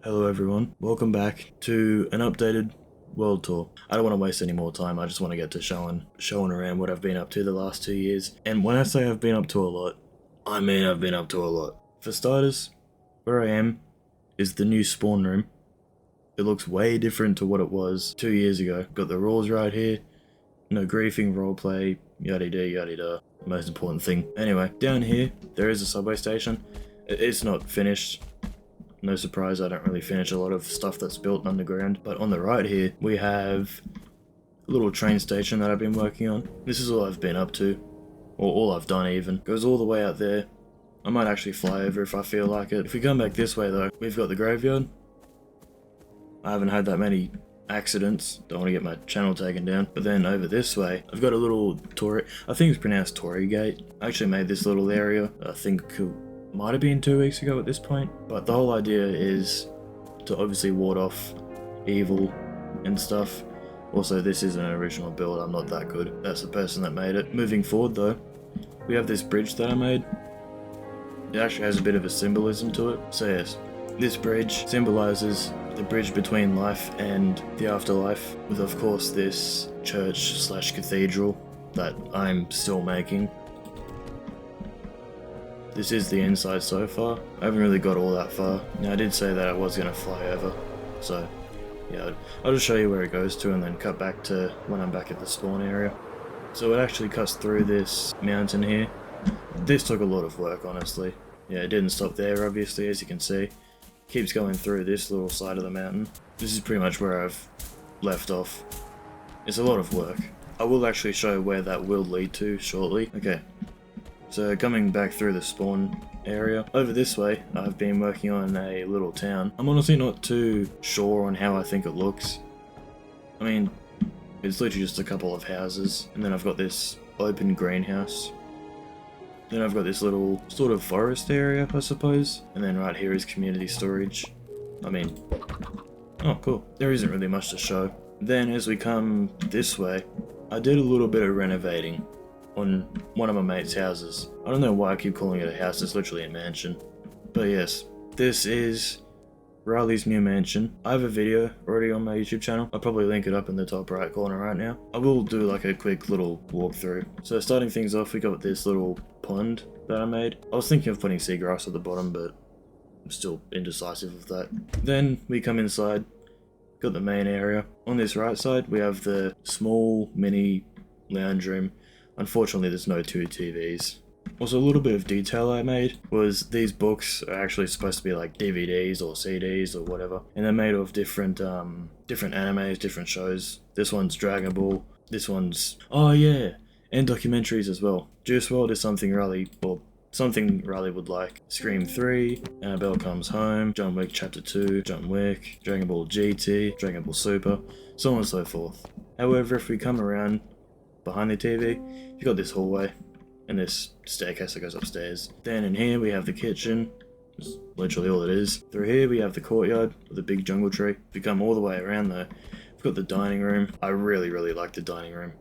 Hello everyone, welcome back to an updated world tour. I don't want to waste any more time, I just want to get to showing around what I've been up to the last 2 years. And when I say I've been up to a lot, I mean I've been up to a lot. For starters, where I am is the new spawn room. It looks way different to what it was 2 years ago. Got the rules right here, no griefing, roleplay, yada yada da. Most important thing. Anyway, down here there is a subway station. It's not finished. No surprise, I don't really finish a lot of stuff that's built underground. But on the right here, we have a little train station that I've been working on. This is all I've been up to, or all I've done even. Goes all the way out there. I might actually fly over if I feel like it. If we come back this way though, we've got the graveyard. I haven't had that many accidents. Don't want to get my channel taken down. But then over this way, I've got a little Torii, I think it's pronounced Torii Gate. I actually made this little area, I think might have been 2 weeks ago at this point, but the whole idea is to obviously ward off evil and stuff. Also, this is an original build, I'm not that good. That's the person that made it. Moving forward though, we have this bridge that I made. It actually has a bit of a symbolism to it. So yes, this bridge symbolizes the bridge between life and the afterlife, with of course this church slash cathedral that I'm still making. This is the inside so far. I haven't really got all that far. Now I did say that I was going to fly over, so yeah, I'll just show you where it goes to and then cut back to when I'm back at the spawn area. So it actually cuts through this mountain here. This took a lot of work, honestly. Yeah, it didn't stop there obviously, as you can see. Keeps going through this little side of the mountain. This is pretty much where I've left off. It's a lot of work. I will actually show where that will lead to shortly. Okay. So coming back through the spawn area, over this way I've been working on a little town. I'm honestly not too sure on how I think it looks. I mean, it's literally just a couple of houses, and then I've got this open greenhouse. Then I've got this little sort of forest area, I suppose. And then right here is community storage. Oh cool. There isn't really much to show. Then as we come this way, I did a little bit of renovating on one of my mate's houses. I don't know why I keep calling it a house, it's literally a mansion. But yes, this is Riley's new mansion. I have a video already on my YouTube channel. I'll probably link it up in the top right corner right now. I will do like a quick little walkthrough. So starting things off, we got this little pond that I made. I was thinking of putting seagrass at the bottom, but I'm still indecisive of that. Then we come inside, got the main area. On this right side, we have the small mini lounge room. Unfortunately, there's no two TVs. Also, a little bit of detail I made was these books are actually supposed to be like DVDs or CDs or whatever, and they're made of different animes, different shows. This one's Dragon Ball. This one's and documentaries as well. Juice WRLD is something Riley would like. Scream 3, Annabelle Comes Home, John Wick Chapter 2, John Wick, Dragon Ball GT, Dragon Ball Super, so on and so forth. However, if we come around behind the TV, you've got this hallway and this staircase that goes upstairs. Then in here we have the kitchen, that's literally all it is. Through here we have the courtyard with a big jungle tree. If we come all the way around though, we've got the dining room. I really like the dining room.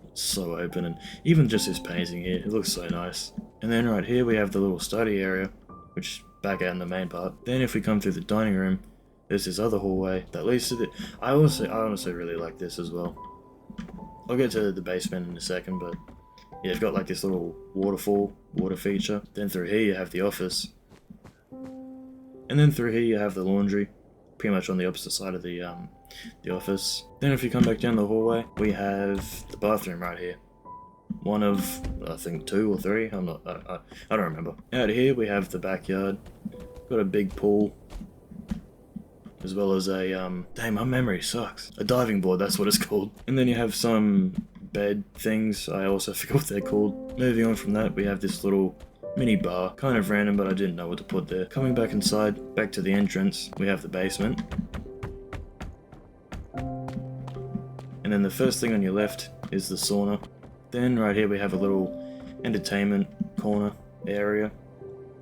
It's so open, and even just this painting here, it looks so nice. And then right here we have the little study area, which is back out in the main part. Then if we come through the dining room, there's this other hallway that leads to the... I honestly really like this as well. I'll get to the basement in a second, but yeah, you've got like this little water feature. Then through here you have the office. And then through here you have the laundry, pretty much on the opposite side of the office. Then if you come back down the hallway, we have the bathroom right here. One of, I think 2 or 3, I don't remember. Out here we have the backyard, got a big pool, as well as a, dang, my memory sucks. A diving board, that's what it's called. And then you have some bed things, I also forgot what they're called. Moving on from that, we have this little mini bar, kind of random, but I didn't know what to put there. Coming back inside, back to the entrance, we have the basement. And then the first thing on your left is the sauna. Then right here we have a little entertainment corner area,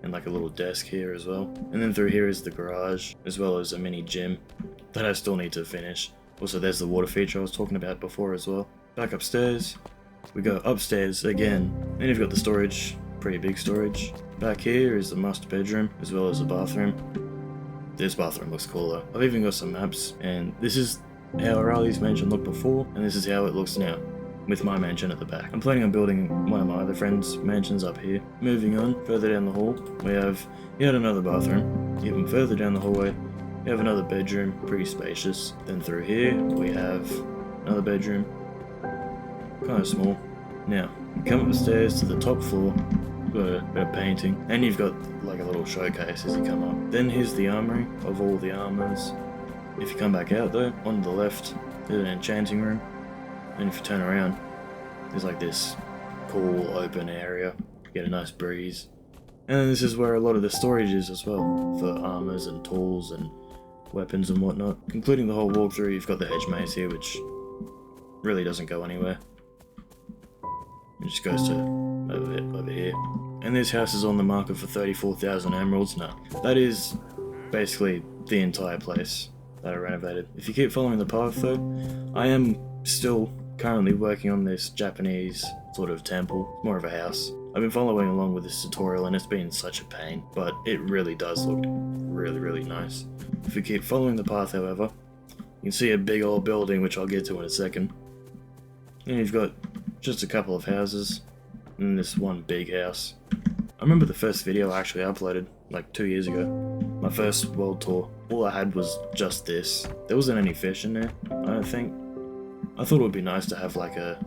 and like a little desk here as well. And then through here is the garage, as well as a mini gym that I still need to finish. Also there's the water feature I was talking about before as well. Back upstairs, we go upstairs again. Then you've got the storage, pretty big storage. Back here is the master bedroom, as well as the bathroom. This bathroom looks cooler. I've even got some maps, and this is how Riley's mansion looked before, and this is how it looks now, with my mansion at the back. I'm planning on building one of my other friends' mansions up here. Moving on, further down the hall, we have yet another bathroom. Even further down the hallway, we have another bedroom, pretty spacious. Then through here, we have another bedroom, kind of small. Now, come up the stairs to the top floor, got a bit of painting, and you've got like a little showcase as you come up. Then here's the armory of all the armors. If you come back out though, on the left, there's an enchanting room, and if you turn around, there's like this cool open area, get a nice breeze. And then this is where a lot of the storage is as well, for armors and tools and weapons and whatnot. Concluding the whole walkthrough, you've got the hedge maze here, which really doesn't go anywhere. It just goes to over here. And this house is on the market for 34,000 emeralds. No, that is basically the entire place that I renovated. If you keep following the path though, I am still currently working on this Japanese sort of temple, more of a house. I've been following along with this tutorial and it's been such a pain, but it really does look really nice. If you keep following the path however, you can see a big old building which I'll get to in a second. And you've got just a couple of houses, and this one big house. I remember the first video I actually uploaded, like 2 years ago. My first world tour. All I had was just this. There wasn't any fish in there, I don't think. I thought it would be nice to have like a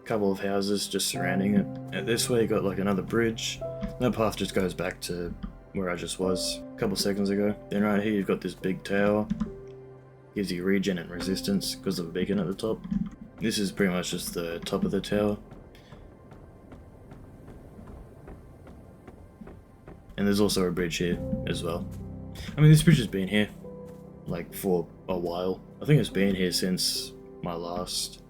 couple of houses just surrounding it. And this way you got like another bridge. That path just goes back to where I just was a couple seconds ago. Then right here you've got this big tower. Gives you regen and resistance because of a beacon at the top. This is pretty much just the top of the tower. And there's also a bridge here as well. I mean, this bridge has been here like for a while. I think it's been here since my last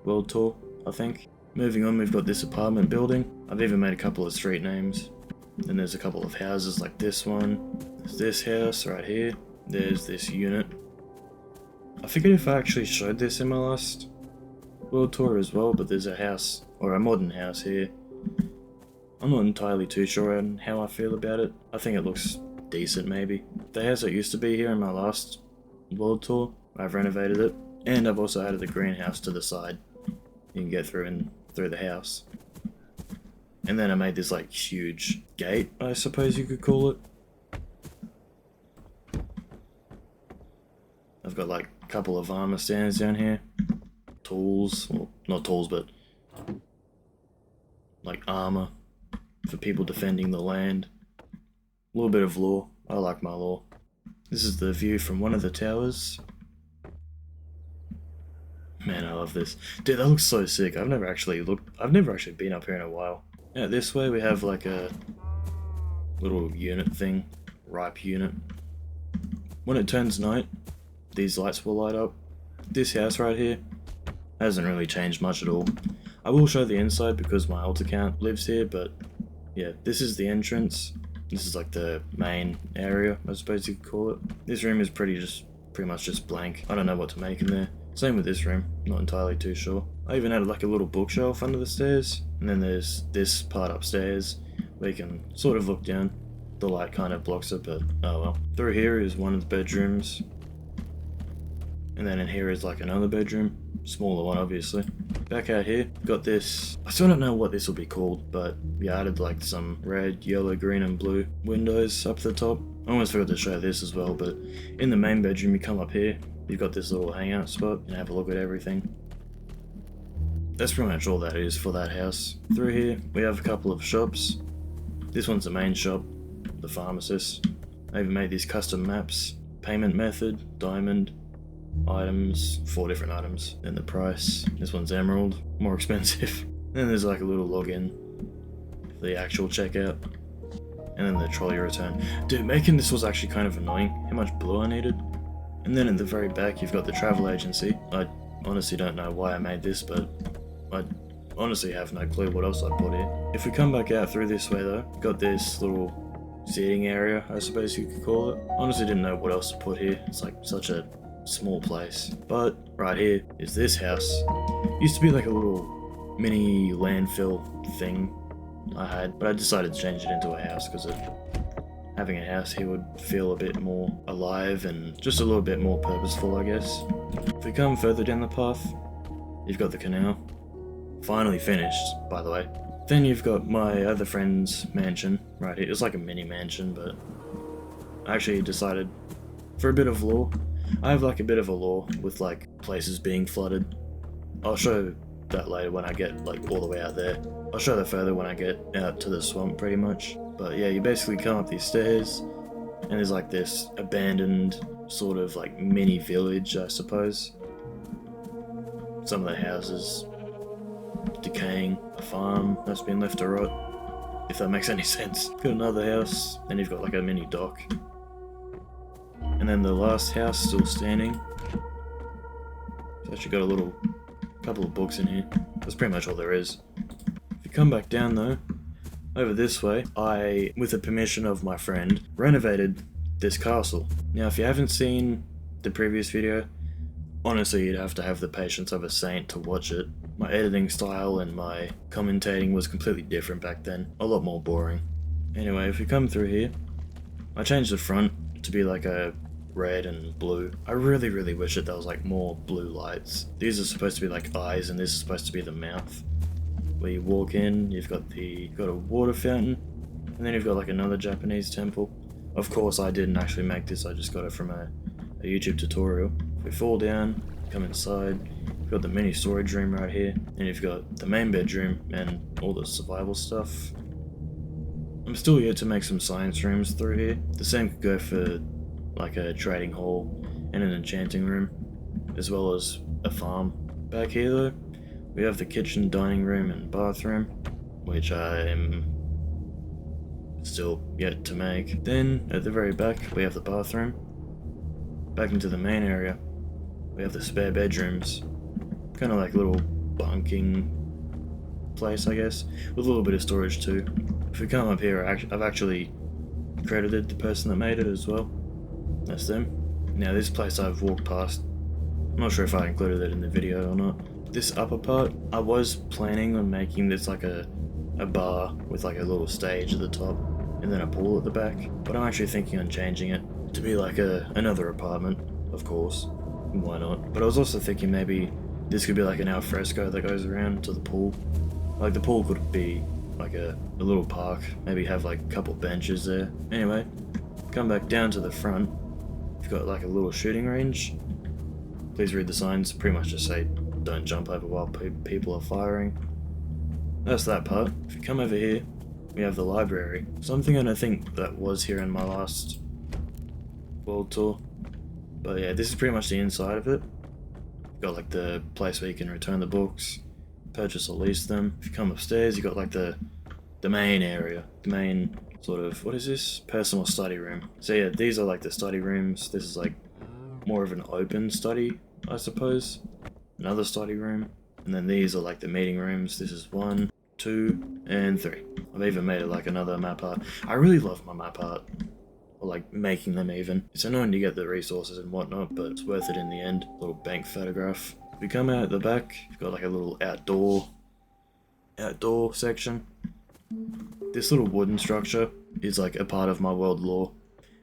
world tour, I think. Moving on, we've got this apartment building. I've even made a couple of street names. Then there's a couple of houses like this one. There's this house right here. There's this unit. I forget if I actually showed this in my last world tour as well, but there's a house, or a modern house here. I'm not entirely too sure on how I feel about it. I think it looks decent maybe. The house that used to be here in my last world tour, I've renovated it. And I've also added the greenhouse to the side. You can get through the house. And then I made this like huge gate, I suppose you could call it. I've got like a couple of armor stands down here. Tools, well not tools but like armor for people defending the land. A little bit of lore, I like my lore. This is the view from one of the towers. Man, I love this. Dude, that looks so sick. I've never actually been up here in a while. Yeah, this way we have like a little unit thing, ripe unit. When it turns night, these lights will light up. This house right here hasn't really changed much at all. I will show the inside because my alt account lives here, but yeah, this is the entrance. This is like the main area, I suppose you could call it. This room is pretty much just blank. I don't know what to make in there. Same with this room, not entirely too sure. I even had like a little bookshelf under the stairs, and then there's this part upstairs where you can sort of look down. The light kind of blocks it, but oh well. Through here is one of the bedrooms. And then in here is like another bedroom, smaller one obviously. Back out here, got this, I still don't know what this will be called, but we added like some red, yellow, green and blue windows up the top. I almost forgot to show this as well, but in the main bedroom you come up here, you've got this little hangout spot and have a look at everything. That's pretty much all that is for that house. Through here, we have a couple of shops. This one's the main shop, the pharmacist. I even made these custom maps, payment method, diamond, items, 4 different items, and the price. This one's emerald, more expensive. Then there's like a little login, the actual checkout, and then the trolley return. Dude, making this was actually kind of annoying, how much blue I needed. And then in the very back you've got the travel agency. I honestly don't know why I made this, but I honestly have no clue what else I'd put here. If we come back out through this way though, got this little seating area, I suppose you could call it. Honestly didn't know what else to put here, it's like such a small place. But right here is this house. Used to be like a little mini landfill thing I had, but I decided to change it into a house because it having a house here would feel a bit more alive and just a little bit more purposeful, I guess. If we come further down the path, you've got the canal. Finally finished, by the way. Then you've got my other friend's mansion right here. It's like a mini mansion, but I actually decided for a bit of lore. I have like a bit of a lore with like places being flooded. I'll show that later when I get like all the way out there. I'll show that further when I get out to the swamp pretty much. But yeah, you basically come up these stairs and there's like this abandoned sort of like mini village, I suppose. Some of the houses decaying, a farm that's been left to rot, if that makes any sense. Got another house, and you've got like a mini dock. And then the last house still standing. It's actually got a couple of books in here. That's pretty much all there is. If you come back down though, over this way, I, with the permission of my friend, renovated this castle. Now if you haven't seen the previous video, honestly you'd have to have the patience of a saint to watch it. My editing style and my commentating was completely different back then, a lot more boring. Anyway, if you come through here, I changed the front to be like a red and blue. I really wish that there was like more blue lights. These are supposed to be like eyes and this is supposed to be the mouth. Where you walk in, you've got a water fountain, and then you've got like another Japanese temple. Of course I didn't actually make this, I just got it from a YouTube tutorial. If we fall down, come inside, you've got the mini storage room right here, and you've got the main bedroom and all the survival stuff. I'm still yet to make some science rooms through here. The same could go for like a trading hall and an enchanting room, as well as a farm. Back here though, we have the kitchen, dining room and bathroom, which I am still yet to make. Then at the very back we have the bathroom. Back into the main area we have the spare bedrooms, kind of like little bunking place I guess, with a little bit of storage too. If we come up here, I've actually credited the person that made it as well. That's them. Now this place I've walked past, I'm not sure if I included it in the video or not. This upper part, I was planning on making this like a bar with like a little stage at the top and then a pool at the back, but I'm actually thinking on changing it to be like another apartment, of course. Why not? But I was also thinking maybe this could be like an alfresco that goes around to the pool. Like the pool could be like a little park, maybe have like a couple benches there. Anyway, come back down to the front, you've got like a little shooting range. Please read the signs, pretty much just say don't jump over while people are firing. That's that part. If you come over here, we have the library. Something I don't think that was here in my last world tour. But yeah, this is pretty much the inside of it. You've got like the place where you can return the books, purchase or lease them. If you come upstairs, you've got like the main area, the main sort of, what is this? Personal study room. So yeah, these are like the study rooms. This is like more of an open study, I suppose. Another study room. And then these are like the meeting rooms. This is 1, 2, and 3. I've even made it like another map art. I really love my map art. Or like making them even. It's annoying to get the resources and whatnot, but it's worth it in the end. Little bank photograph. If we come out at the back, you've got like a little outdoor section. This little wooden structure is like a part of my world lore,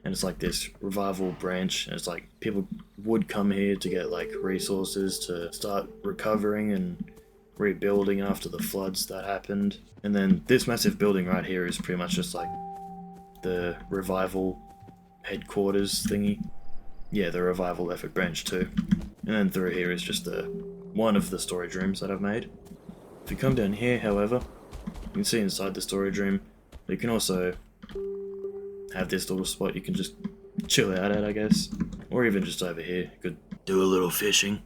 and it's like this revival branch, and it's like people would come here to get like resources to start recovering and rebuilding after the floods that happened. And then this massive building right here is pretty much just like the revival headquarters thingy. Yeah, the revival effort branch too. And then through here is just one of the storage rooms that I've made. If you come down here, however, you can see inside the storage room, you can also have this little spot you can just chill out at, I guess. Or even just over here, you could do a little fishing.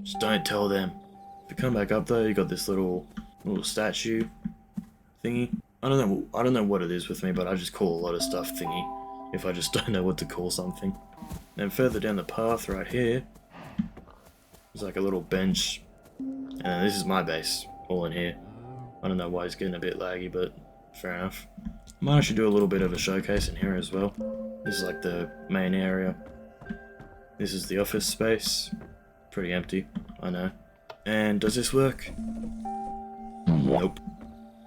Just don't tell them. If you come back up though, you got this little statue thingy. I don't know what it is with me, but I just call a lot of stuff thingy if I just don't know what to call something. Then further down the path right here, there's like a little bench, and this is my base, all in here. I don't know why it's getting a bit laggy, but fair enough. I might actually do a little bit of a showcase in here as well. This is like the main area. This is the office space. Pretty empty, I know. And does this work? Nope.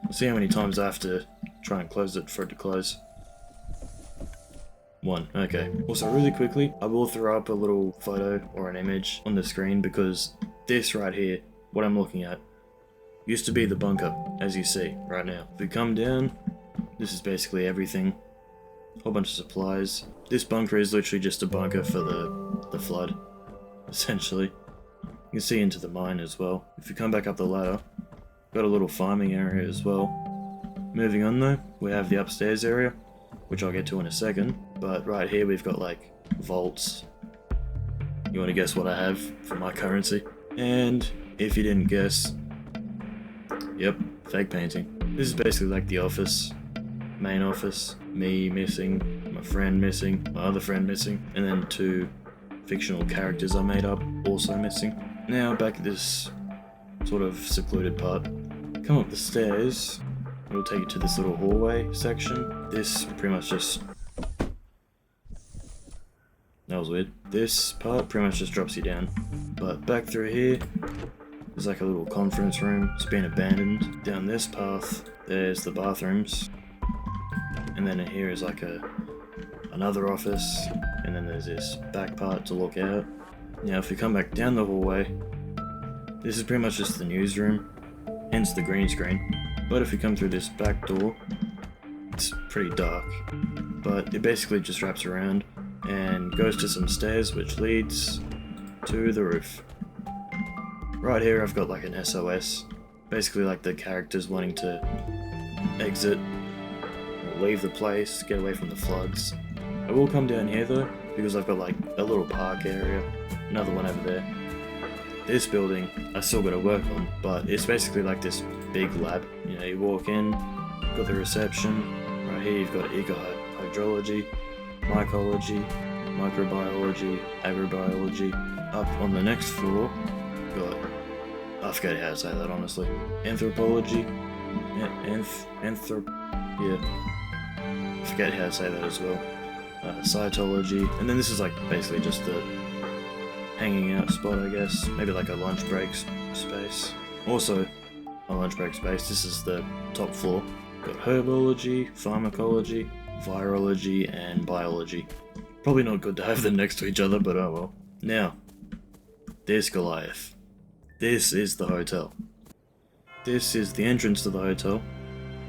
Let's see how many times I have to try and close it for it to close. One, okay. Also, really quickly, I will throw up a little photo or an image on the screen because this right here, what I'm looking at, used to be the bunker, as you see right now. If we come down, this is basically everything. Whole bunch of supplies. This bunker is literally just a bunker for the flood, essentially. You can see into the mine as well. If you come back up the ladder, got a little farming area as well. Moving on though, we have the upstairs area, which I'll get to in a second. But right here we've got like vaults. You want to guess what I have for my currency? And if you didn't guess, yep, fake painting. This is basically like the office, main office, me missing, my friend missing, my other friend missing, and then 2 fictional characters I made up also missing. Now back at this sort of secluded part. Come up the stairs, it'll take you to this little hallway section. This pretty much just... That was weird. This part pretty much just drops you down. But back through here, there's like a little conference room. It's been abandoned. Down this path, there's the bathrooms. And then in here is like another office. And then there's this back part to look out. Now if you come back down the hallway, this is pretty much just the newsroom, hence the green screen. But if you come through this back door, it's pretty dark. But it basically just wraps around and goes to some stairs which leads to the roof. Right here I've got like an SOS, basically like the characters wanting to exit or leave the place, get away from the floods. I will come down here though, because I've got like a little park area, another one over there. This building I still got to work on, but it's basically like this big lab. You know, you walk in, got the reception, right here you've got eco-hydrology, mycology, microbiology, agrobiology. Up on the next floor, got, I forget how to say that honestly, anthropology, I forget how to say that as well, cytology, and then this is like basically just the hanging out spot, I guess, maybe like a lunch break space. Also, a lunch break space, this is the top floor. Got herbology, pharmacology, virology, and biology. Probably not good to have them next to each other, but oh well. Now, there's Goliath. This is the hotel. This is the entrance to the hotel.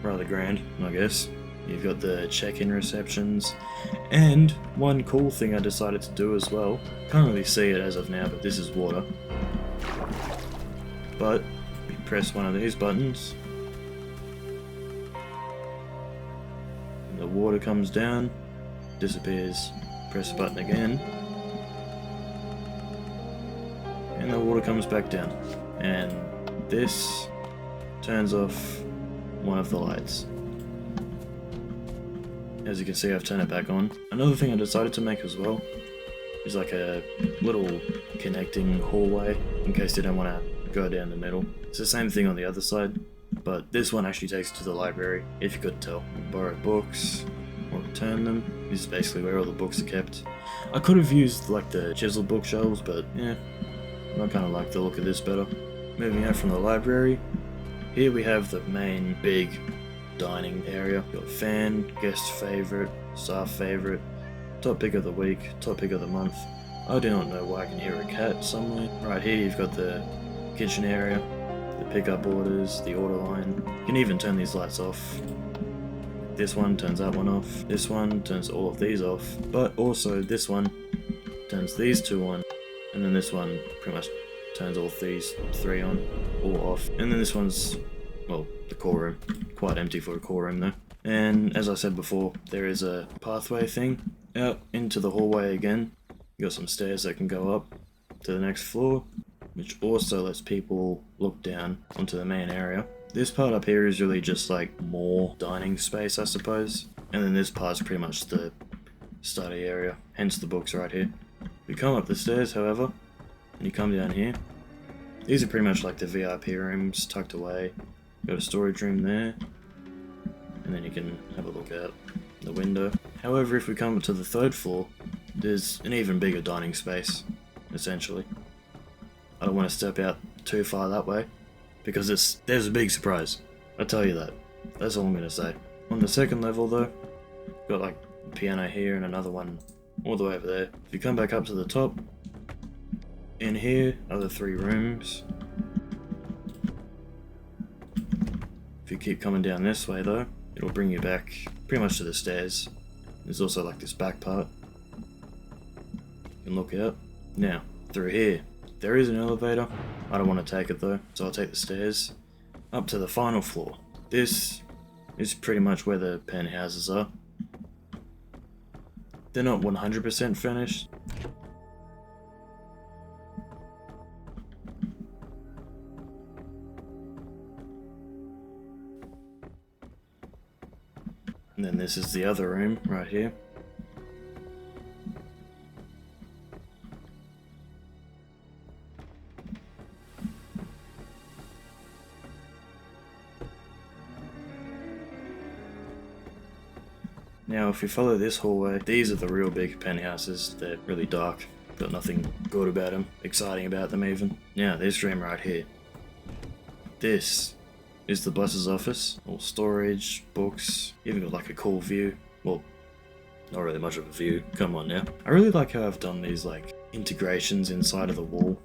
Rather grand, I guess. You've got the check-in receptions, and one cool thing I decided to do as well, can't really see it as of now, but this is water. But, you press one of these buttons, and the water comes down, disappears, press the button again, and the water comes back down. And this turns off one of the lights. As you can see, I've turned it back on. Another thing I decided to make as well is like a little connecting hallway in case you don't want to go down the middle. It's the same thing on the other side, but this one actually takes you to the library, if you couldn't tell. Borrow books or return them. This is basically where all the books are kept. I could have used like the chiseled bookshelves, but yeah, I kind of like the look of this better. Moving out from the library, here we have the main big dining area. Got fan, guest favorite, staff favorite, top pick of the week, top pick of the month. I do not know why I can hear a cat somewhere. Right here you've got the kitchen area, the pickup orders, the order line. You can even turn these lights off. This one turns that one off. This one turns all of these off. But also this one turns these 2 on. And then this one pretty much turns all these 3 on or off. And then this one's, well, the core room. Quite empty for a core room though. And as I said before, there is a pathway thing out into the hallway again. You got some stairs that can go up to the next floor, which also lets people look down onto the main area. This part up here is really just like more dining space, I suppose. And then this part's pretty much the study area, hence the books right here. We come up the stairs, however, and you come down here. These are pretty much like the VIP rooms tucked away. Got a storage room there, and then you can have a look out the window. However, if we come up to the 3rd floor, there's an even bigger dining space, essentially. I don't want to step out too far that way, because there's a big surprise. I'll tell you that. That's all I'm going to say. On the 2nd level though, got like piano here and another one all the way over there. If you come back up to the top, in here are the 3 rooms. If you keep coming down this way though, it'll bring you back pretty much to the stairs. There's also like this back part. You can look out. Now, through here, there is an elevator. I don't want to take it though, so I'll take the stairs up to the final floor. This is pretty much where the penthouses are. They're not 100% finished. And then this is the other room right here. Now if you follow this hallway, these are the real big penthouses. They're really dark, got nothing good about them, exciting about them even. Now this room right here. This is the boss's office. All storage, books, even got like a cool view. Well, not really much of a view, come on now. I really like how I've done these like integrations inside of the wall.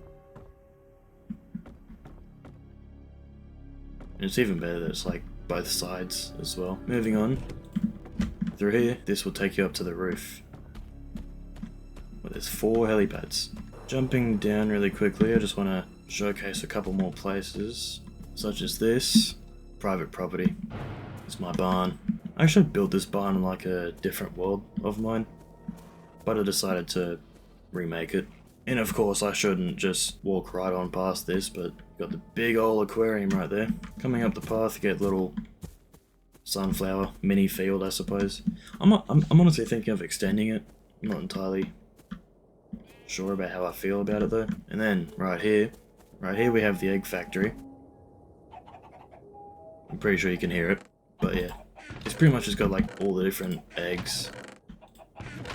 And it's even better that it's like both sides as well. Moving on. Through here, this will take you up to the roof. Well, there's 4 helipads. Jumping down really quickly, I just want to showcase a couple more places. Such as this. Private property. It's my barn. I actually built this barn in like a different world of mine, but I decided to remake it. And of course I shouldn't just walk right on past this, but got the big old aquarium right there. Coming up the path, you get little sunflower mini field, I suppose. I'm honestly thinking of extending it. I'm not entirely sure about how I feel about it though. And then right here we have the egg factory. I'm pretty sure you can hear it, but yeah. It's pretty much just got like all the different eggs,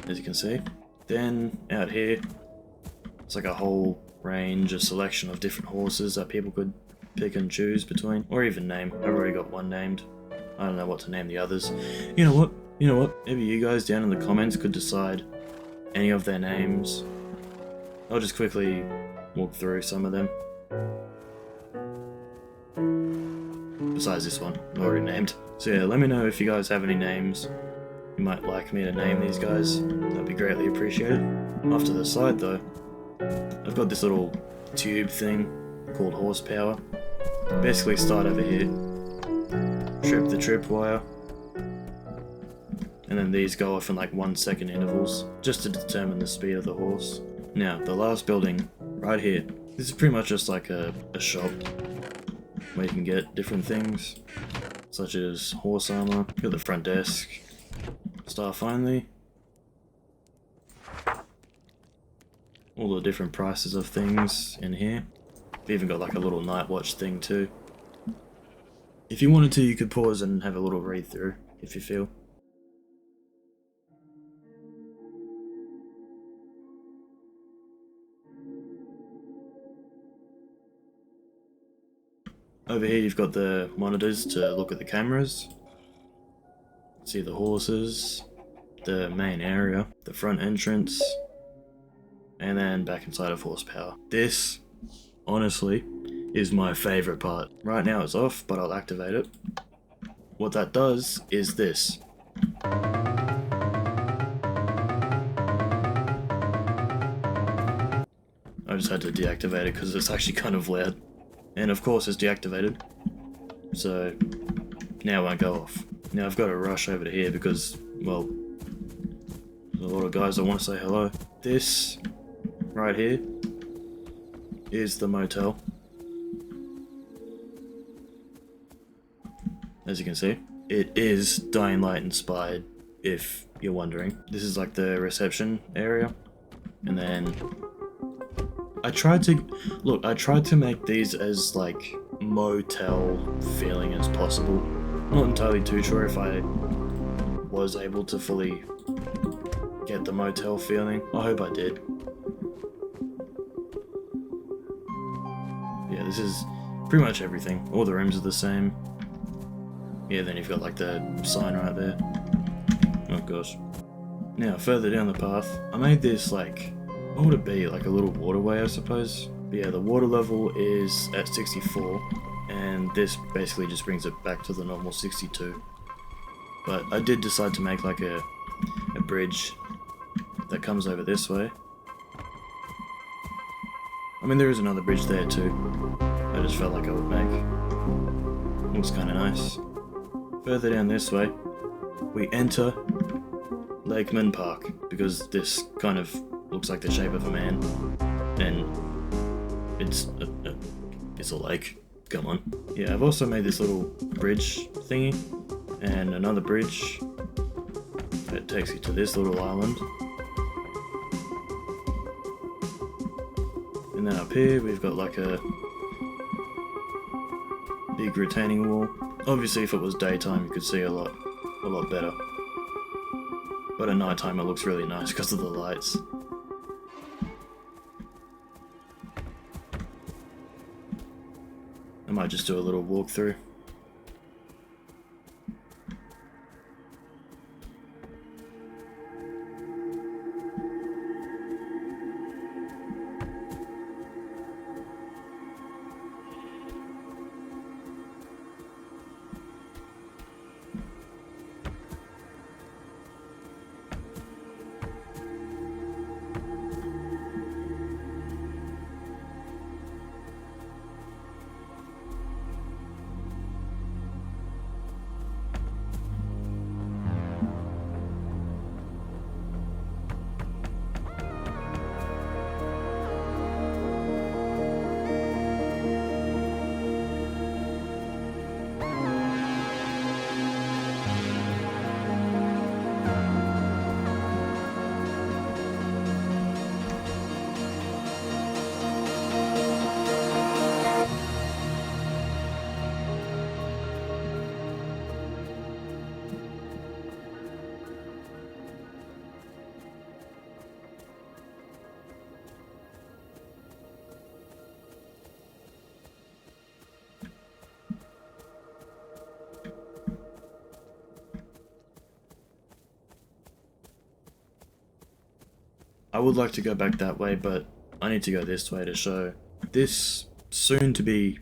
as you can see. Then out here, it's like a whole range, a selection of different horses that people could pick and choose between, or even name. I've already got one named. I don't know what to name the others. You know what? Maybe you guys down in the comments could decide any of their names. I'll just quickly walk through some of them. Besides this one, already named. So yeah, let me know if you guys have any names you might like me to name these guys. That'd be greatly appreciated. Off to the side though, I've got this little tube thing called horsepower. Basically start over here, trip the tripwire, and then these go off in like 1 second intervals, just to determine the speed of the horse. Now, the last building, right here, this is pretty much just like a shop, where you can get different things, such as horse armor. Got the front desk, staff only, all the different prices of things in here. They've even got like a little night watch thing too. If you wanted to, you could pause and have a little read through, if you feel. Over here you've got the monitors to look at the cameras, see the horses, the main area, the front entrance, and then back inside of horsepower. This, honestly, is my favourite part. Right now it's off, but I'll activate it. What that does is this. I just had to deactivate it because it's actually kind of loud. And of course it's deactivated, so now it won't go off. Now I've got to rush over to here because, well, there's a lot of guys that want to say hello. This right here is the motel. As you can see, it is Dying Light inspired, if you're wondering. This is like the reception area, and then I tried to make these as like motel feeling as possible. Not entirely too sure if I was able to fully get the motel feeling. I hope I did. Yeah, this is pretty much everything. All the rooms are the same. Yeah, then you've got like the sign right there. Oh gosh. Now, further down the path, I made this like, what would it be? Like a little waterway, I suppose? But yeah, the water level is at 64, and this basically just brings it back to the normal 62. But I did decide to make like a bridge that comes over this way. I mean, there is another bridge there too. I just felt like I would make. Looks kind of nice. Further down this way, we enter Lakeman Park, because this kind of looks like the shape of a man, and it's a lake. Come on. Yeah, I've also made this little bridge thingy, and another bridge that takes you to this little island. And then up here we've got like a big retaining wall. Obviously if it was daytime you could see a lot better. But at night time it looks really nice because of the lights. I might just do a little walkthrough. I would like to go back that way, but I need to go this way to show this soon to be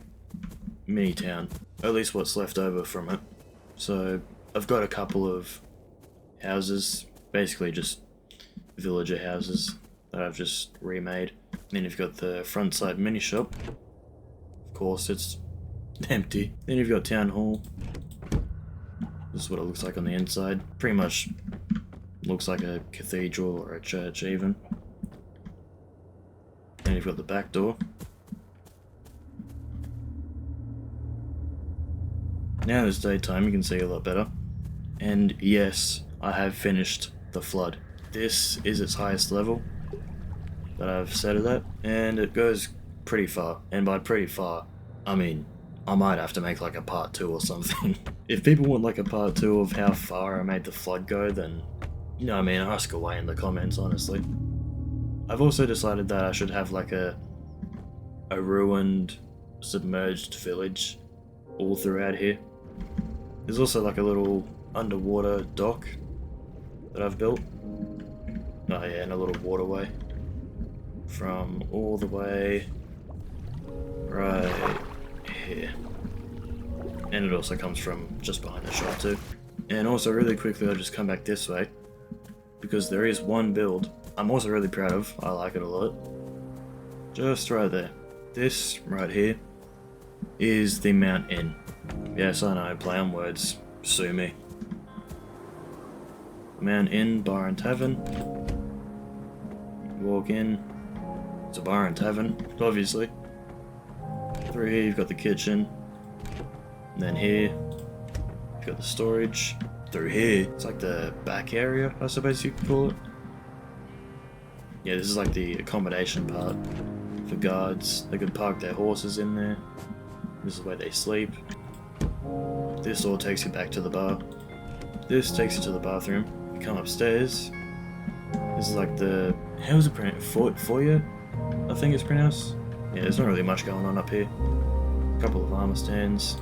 mini town, or at least what's left over from it. So I've got a couple of houses, basically just villager houses that I've just remade. Then you've got the front side mini shop. Of course, it's empty. Then you've got town hall. This is what it looks like on the inside. Pretty much looks like a cathedral or a church even. And you've got the back door. Now it's daytime, you can see a lot better. And yes, I have finished the flood. This is its highest level that I've set it at, and it goes pretty far. And by pretty far, I mean, I might have to make like a part 2 or something. If people want like a part 2 of how far I made the flood go, then, you know what I mean, ask away in the comments, honestly. I've also decided that I should have like a ruined, submerged village all throughout here. There's also like a little underwater dock that I've built. Oh yeah, and a little waterway from all the way right here. And it also comes from just behind the shop too. And also really quickly I'll just come back this way, because there is one build I'm also really proud of. I like it a lot. Just right there. This right here is the Mount Inn. Yes, I know, play on words. Sue me. Mount Inn Bar and Tavern. You walk in. It's a bar and tavern, obviously. Through here you've got the kitchen. And then here you've got the storage. Through here, it's like the back area, I suppose you could call it. Yeah, this is like the accommodation part for guards. They could park their horses in there. This is where they sleep. This all takes you back to the bar. This takes you to the bathroom. You come upstairs. This is like the... how is it pronounced? Foyer? I think it's pronounced. Yeah, there's not really much going on up here. A couple of armor stands.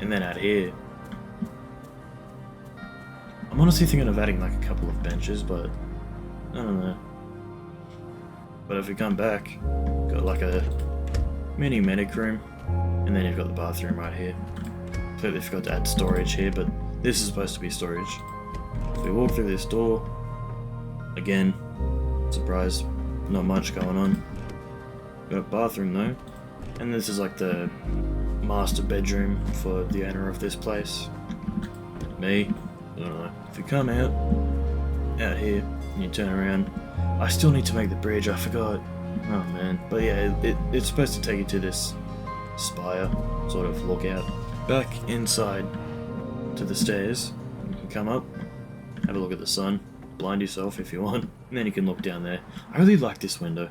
And then out here... I'm honestly thinking of adding like a couple of benches, but I don't know. But if we come back, got like a mini medic room, and then you've got the bathroom right here. Clearly forgot to add storage here, but this is supposed to be storage. So we walk through this door. Again, surprise, not much going on. Got a bathroom though, and this is like the master bedroom for the owner of this place. Me, I don't know. If you come out here, and you turn around, I still need to make the bridge, I forgot. Oh man. But yeah, it's supposed to take you to this spire, sort of lookout. Back inside to the stairs, you can come up, have a look at the sun, blind yourself if you want, and then you can look down there. I really like this window.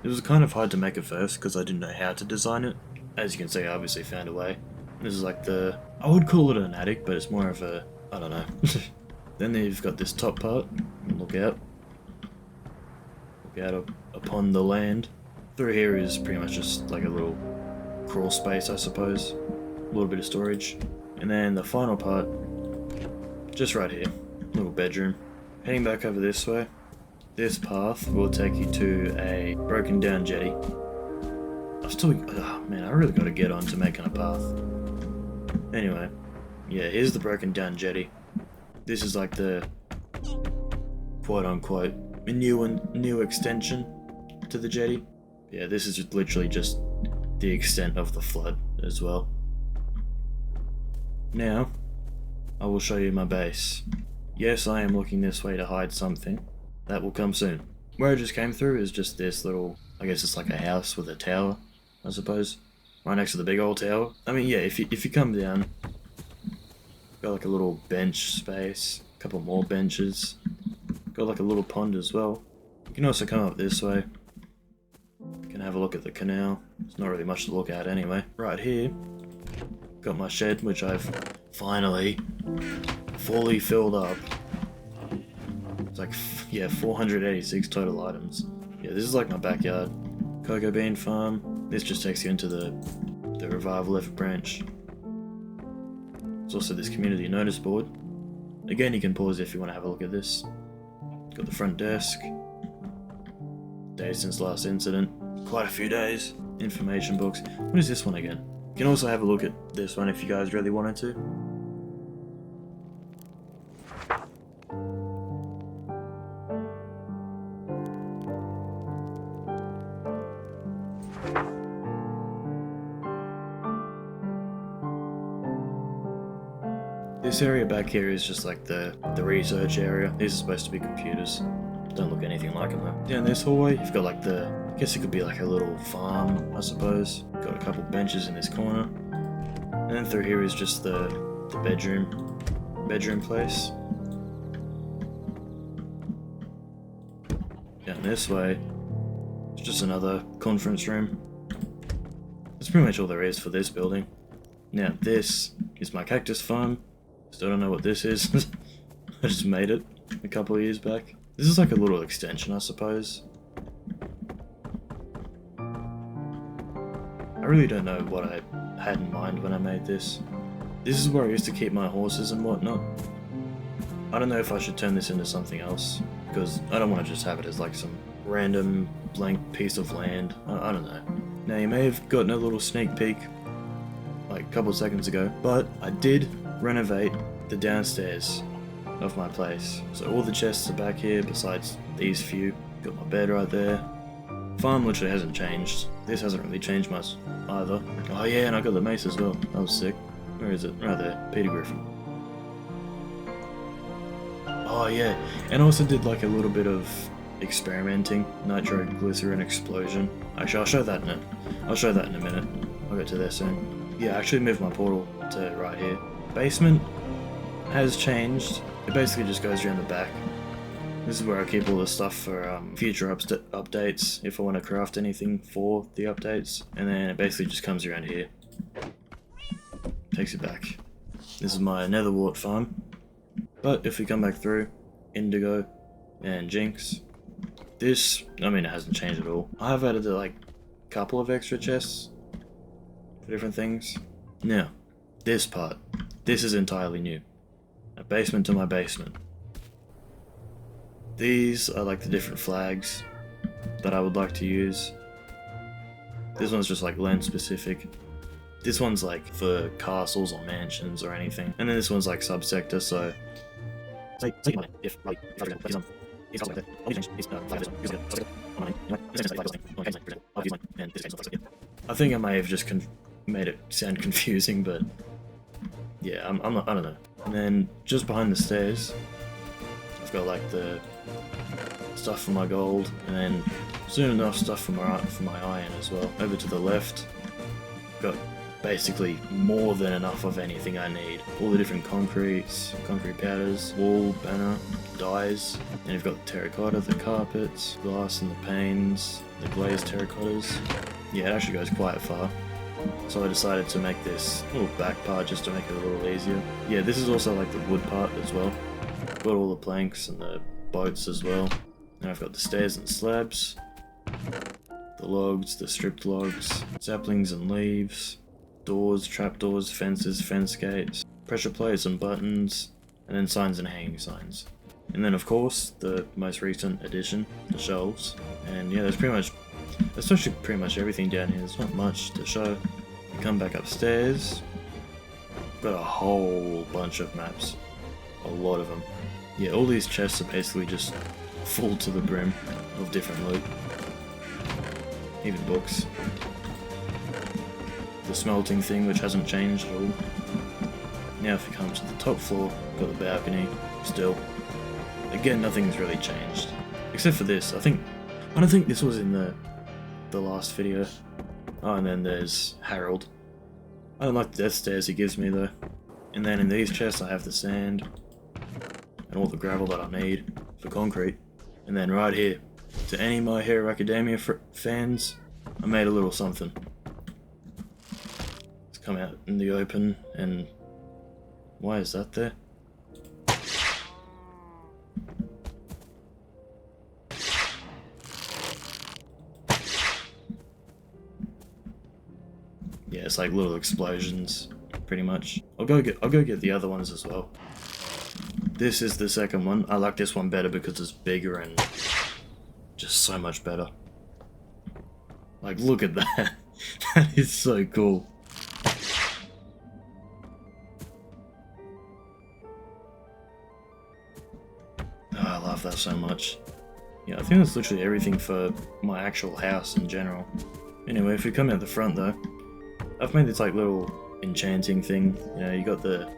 It was kind of hard to make at first because I didn't know how to design it. As you can see, I obviously found a way. This is like I would call it an attic, but it's more of a, I don't know. Then you've got this top part, look out upon the land. Through here is pretty much just like a little crawl space, I suppose. A little bit of storage. And then the final part, just right here, little bedroom. Heading back over this way, this path will take you to a broken down jetty. Oh man, I really gotta get on to making a path. Anyway, yeah, here's the broken down jetty. This is like the quote unquote new extension to the jetty. Yeah, this is literally just the extent of the flood as well. Now, I will show you my base. Yes, I am looking this way to hide something. That will come soon. Where I just came through is just this little, I guess it's like a house with a tower, I suppose. Right next to the big old tower. I mean, yeah, if you come down, got like a little bench space, a couple more benches. Got like a little pond as well. You can also come up this way. You can have a look at the canal. There's not really much to look at anyway. Right here, got my shed, which I've finally fully filled up. It's like, yeah, 486 total items. Yeah, this is like my backyard. Cocoa bean farm. This just takes you into the revival effort branch. There's also this community notice board. Again, you can pause if you want to have a look at this. Got the front desk. Days since last incident. Quite a few days. Information books. What is this one again? You can also have a look at this one if you guys really wanted to. This area back here is just like the research area. These are supposed to be computers. Don't look anything like them though. Down this hallway, you've got like I guess it could be like a little farm, I suppose. Got a couple benches in this corner. And then through here is just the bedroom place. Down this way, it's just another conference room. That's pretty much all there is for this building. Now this is my cactus farm. Still don't know what this is. I just made it a couple of years back. This is like a little extension, I suppose. I really don't know what I had in mind when I made this. This is where I used to keep my horses and whatnot. I don't know if I should turn this into something else, because I don't want to just have it as like some random blank piece of land. I don't know. Now you may have gotten a little sneak peek like a couple of seconds ago, but I did renovate the downstairs of my place. So all the chests are back here besides these few. Got my bed right there. Farm literally hasn't changed. This hasn't really changed much either. Oh yeah, and I got the mace as well. That was sick. Where is it? Right there. Peter Griffin. Oh yeah, and I also did like a little bit of experimenting. Nitroglycerin explosion. Actually, I'll show that in a minute. I'll get to there soon. Yeah, I actually moved my portal to right here. Basement has changed. It basically just goes around the back. This is where I keep all the stuff for future updates, if I want to craft anything for the updates. And then it basically just comes around here. Takes it back. This is my netherwort farm. But if we come back through, Indigo and Jinx, this, I mean, it hasn't changed at all. I have added like a couple of extra chests for different things. Now, this part. This is entirely new. A basement to my basement. These are like the different flags that I would like to use. This one's just like land specific. This one's like for castles or mansions or anything. And then this one's like subsector, so... I think I may have just made it sound confusing, but yeah, I don't know. And then just behind the stairs, I've got like the stuff for my gold, and then soon enough stuff for my iron as well. Over to the left, got basically more than enough of anything I need. All the different concretes, concrete powders, wall, banner, dyes. And you've got the terracotta, the carpets, glass and the panes, the glazed terracottas. Yeah, it actually goes quite far. So I decided to make this little back part just to make it a little easier. Yeah, this is also like the wood part as well. Got all the planks and the boats as well. And I've got the stairs and slabs, the logs, the stripped logs, saplings and leaves, doors, trapdoors, fences, fence gates, pressure plates and buttons, and then signs and hanging signs. And then of course, the most recent addition, the shelves. And yeah, that's actually pretty much everything down here. There's not much to show. You come back upstairs, got a whole bunch of maps. A lot of them. Yeah, all these chests are basically just full to the brim of different loot. Even books. The smelting thing, which hasn't changed at all. Now if you come to the top floor, got the balcony, still. Again, nothing's really changed. Except for this, I don't think this was in the last video. Oh, and then there's Harold. I don't like the death stairs he gives me though. And then in these chests I have the sand, and all the gravel that I need for concrete. And then right here, to any My Hero Academia fans, I made a little something. It's come out in the open, and why is that there? Yeah, it's like little explosions, pretty much. I'll go get the other ones as well. This is the second one. I like this one better because it's bigger and just so much better. Like, look at that. That is so cool. Oh, I love that so much. Yeah, I think that's literally everything for my actual house in general. Anyway, if we come out the front though, I've made this like little enchanting thing. You know, you got the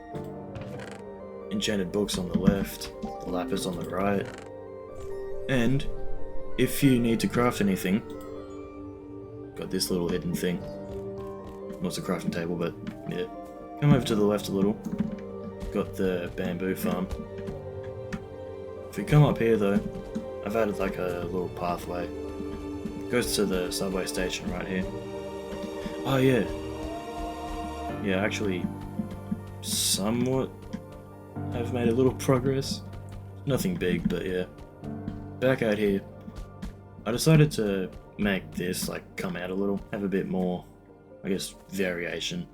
enchanted books on the left, the lapis on the right. And if you need to craft anything, got this little hidden thing. Well, it's a crafting table, but yeah. Come over to the left a little. Got the bamboo farm. If we come up here though, I've added like a little pathway. Goes to the subway station right here. Oh yeah. Yeah, actually, somewhat I've made a little progress. Nothing big, but yeah. Back out here, I decided to make this like come out a little, have a bit more, I guess, variation.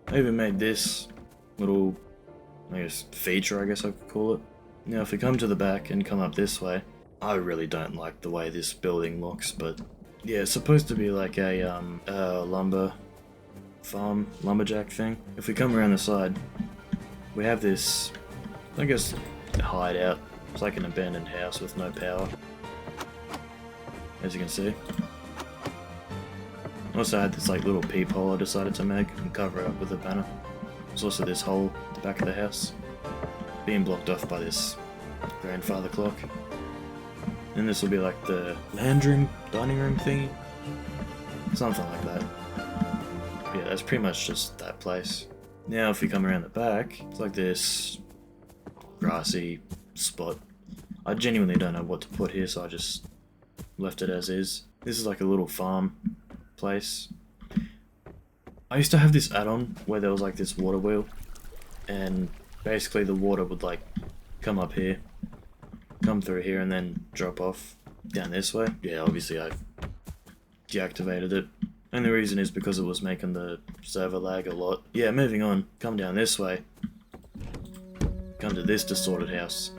I even made this little, I guess, feature, I guess I could call it. Now if we come to the back and come up this way, I really don't like the way this building looks, but yeah, it's supposed to be like a lumber farm, lumberjack thing. If we come around the side, we have this, I guess, hideout. It's like an abandoned house with no power, as you can see. Also had this like little peephole I decided to make and cover it up with a banner. There's also this hole at the back of the house, being blocked off by this grandfather clock. And this will be like the dining room thingy, something like that. Yeah, that's pretty much just that place. Now if we come around the back, it's like this grassy spot. I genuinely don't know what to put here, so I just left it as is. This is like a little farm place. I used to have this add-on where there was like this water wheel, and basically the water would like come up here, come through here, and then drop off down this way. Yeah, obviously I deactivated it. And the reason is because it was making the server lag a lot. Yeah, moving on, come down this way. Come to this distorted house.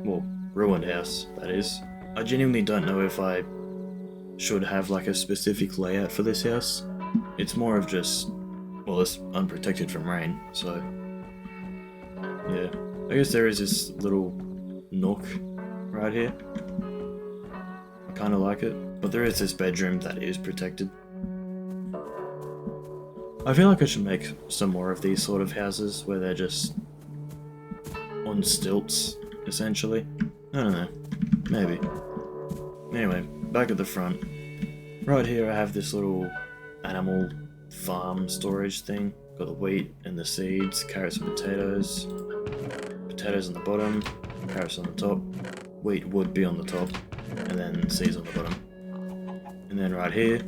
Well, ruined house, that is. I genuinely don't know if I should have like a specific layout for this house. It's more of just, well, it's unprotected from rain, so yeah. I guess there is this little nook right here. I kind of like it, but there is this bedroom that is protected. I feel like I should make some more of these sort of houses where they're just on stilts, essentially. I don't know, maybe. Anyway, back at the front. Right here I have this little animal farm storage thing. Got the wheat and the seeds, carrots and potatoes. Potatoes on the bottom, carrots on the top. Wheat would be on the top, and then seeds on the bottom. And then right here,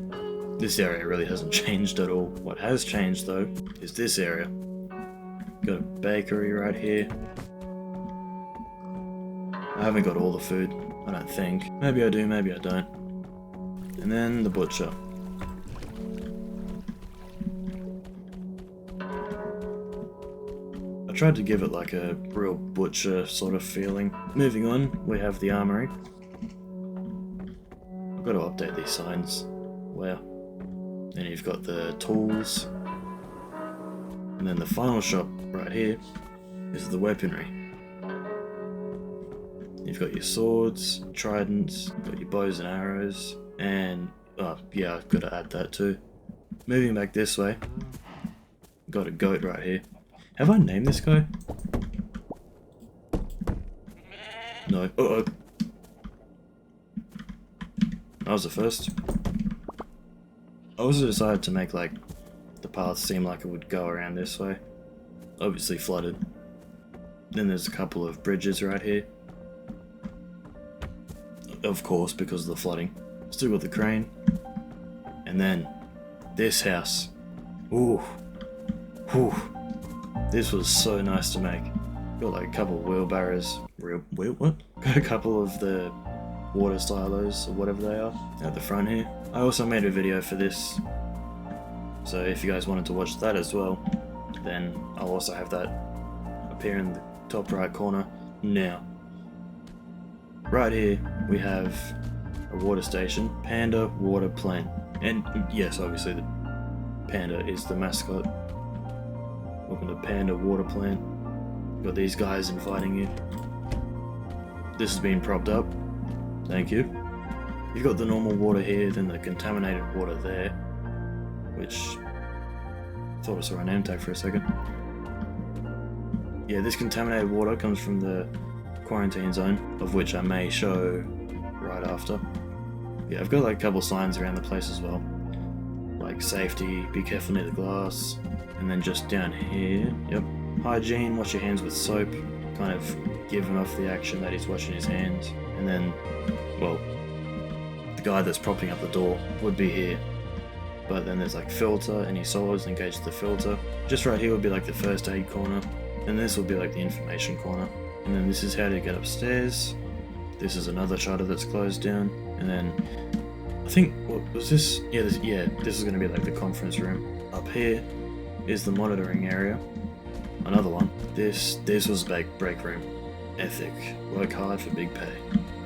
this area really hasn't changed at all. What has changed though, is this area. Got a bakery right here. I haven't got all the food, I don't think. Maybe I do, maybe I don't. And then the butcher. I tried to give it like a real butcher sort of feeling. Moving on, we have the armory. I've got to update these signs. Wow. Then you've got the tools. And then the final shop right here is the weaponry. You've got your swords, tridents, got your bows and arrows, and oh yeah, I've got to add that too. Moving back this way, got a goat right here. Have I named this guy? No. Uh-oh. That was the first. I also decided to make like the path seem like it would go around this way. Obviously flooded. Then there's a couple of bridges right here. Of course, because of the flooding. Still got the crane. And then this house. Ooh. Whew. This was so nice to make. Got like a couple of wheelbarrows. What? Got a couple of the water silos or whatever they are at the front here. I also made a video for this, so if you guys wanted to watch that as well, then I'll also have that appear in the top right corner. Now, right here we have a water station, Panda Water Plant, and yes, obviously the panda is the mascot. Welcome to Panda Water Plant. Got these guys inviting you. This has been propped up. Thank you. You've got the normal water here, then the contaminated water there, which I thought I saw a name tag for a second. Yeah, this contaminated water comes from the quarantine zone, of which I may show right after. Yeah, I've got like a couple signs around the place as well, like safety, be careful near the glass, and then just down here, yep, hygiene, wash your hands with soap, kind of giving off the action that he's washing his hands, and then, well, the guy that's propping up the door would be here, but then there's like filter, any solids engage the filter. Just right here would be like the first aid corner, and this will be like the information corner, and then this is how to get upstairs. This is another shutter that's closed down, and then I think, what was this? Yeah, this is going to be like the conference room. Up here is the monitoring area. Another one. This was a break room. Ethic. Work hard for big pay.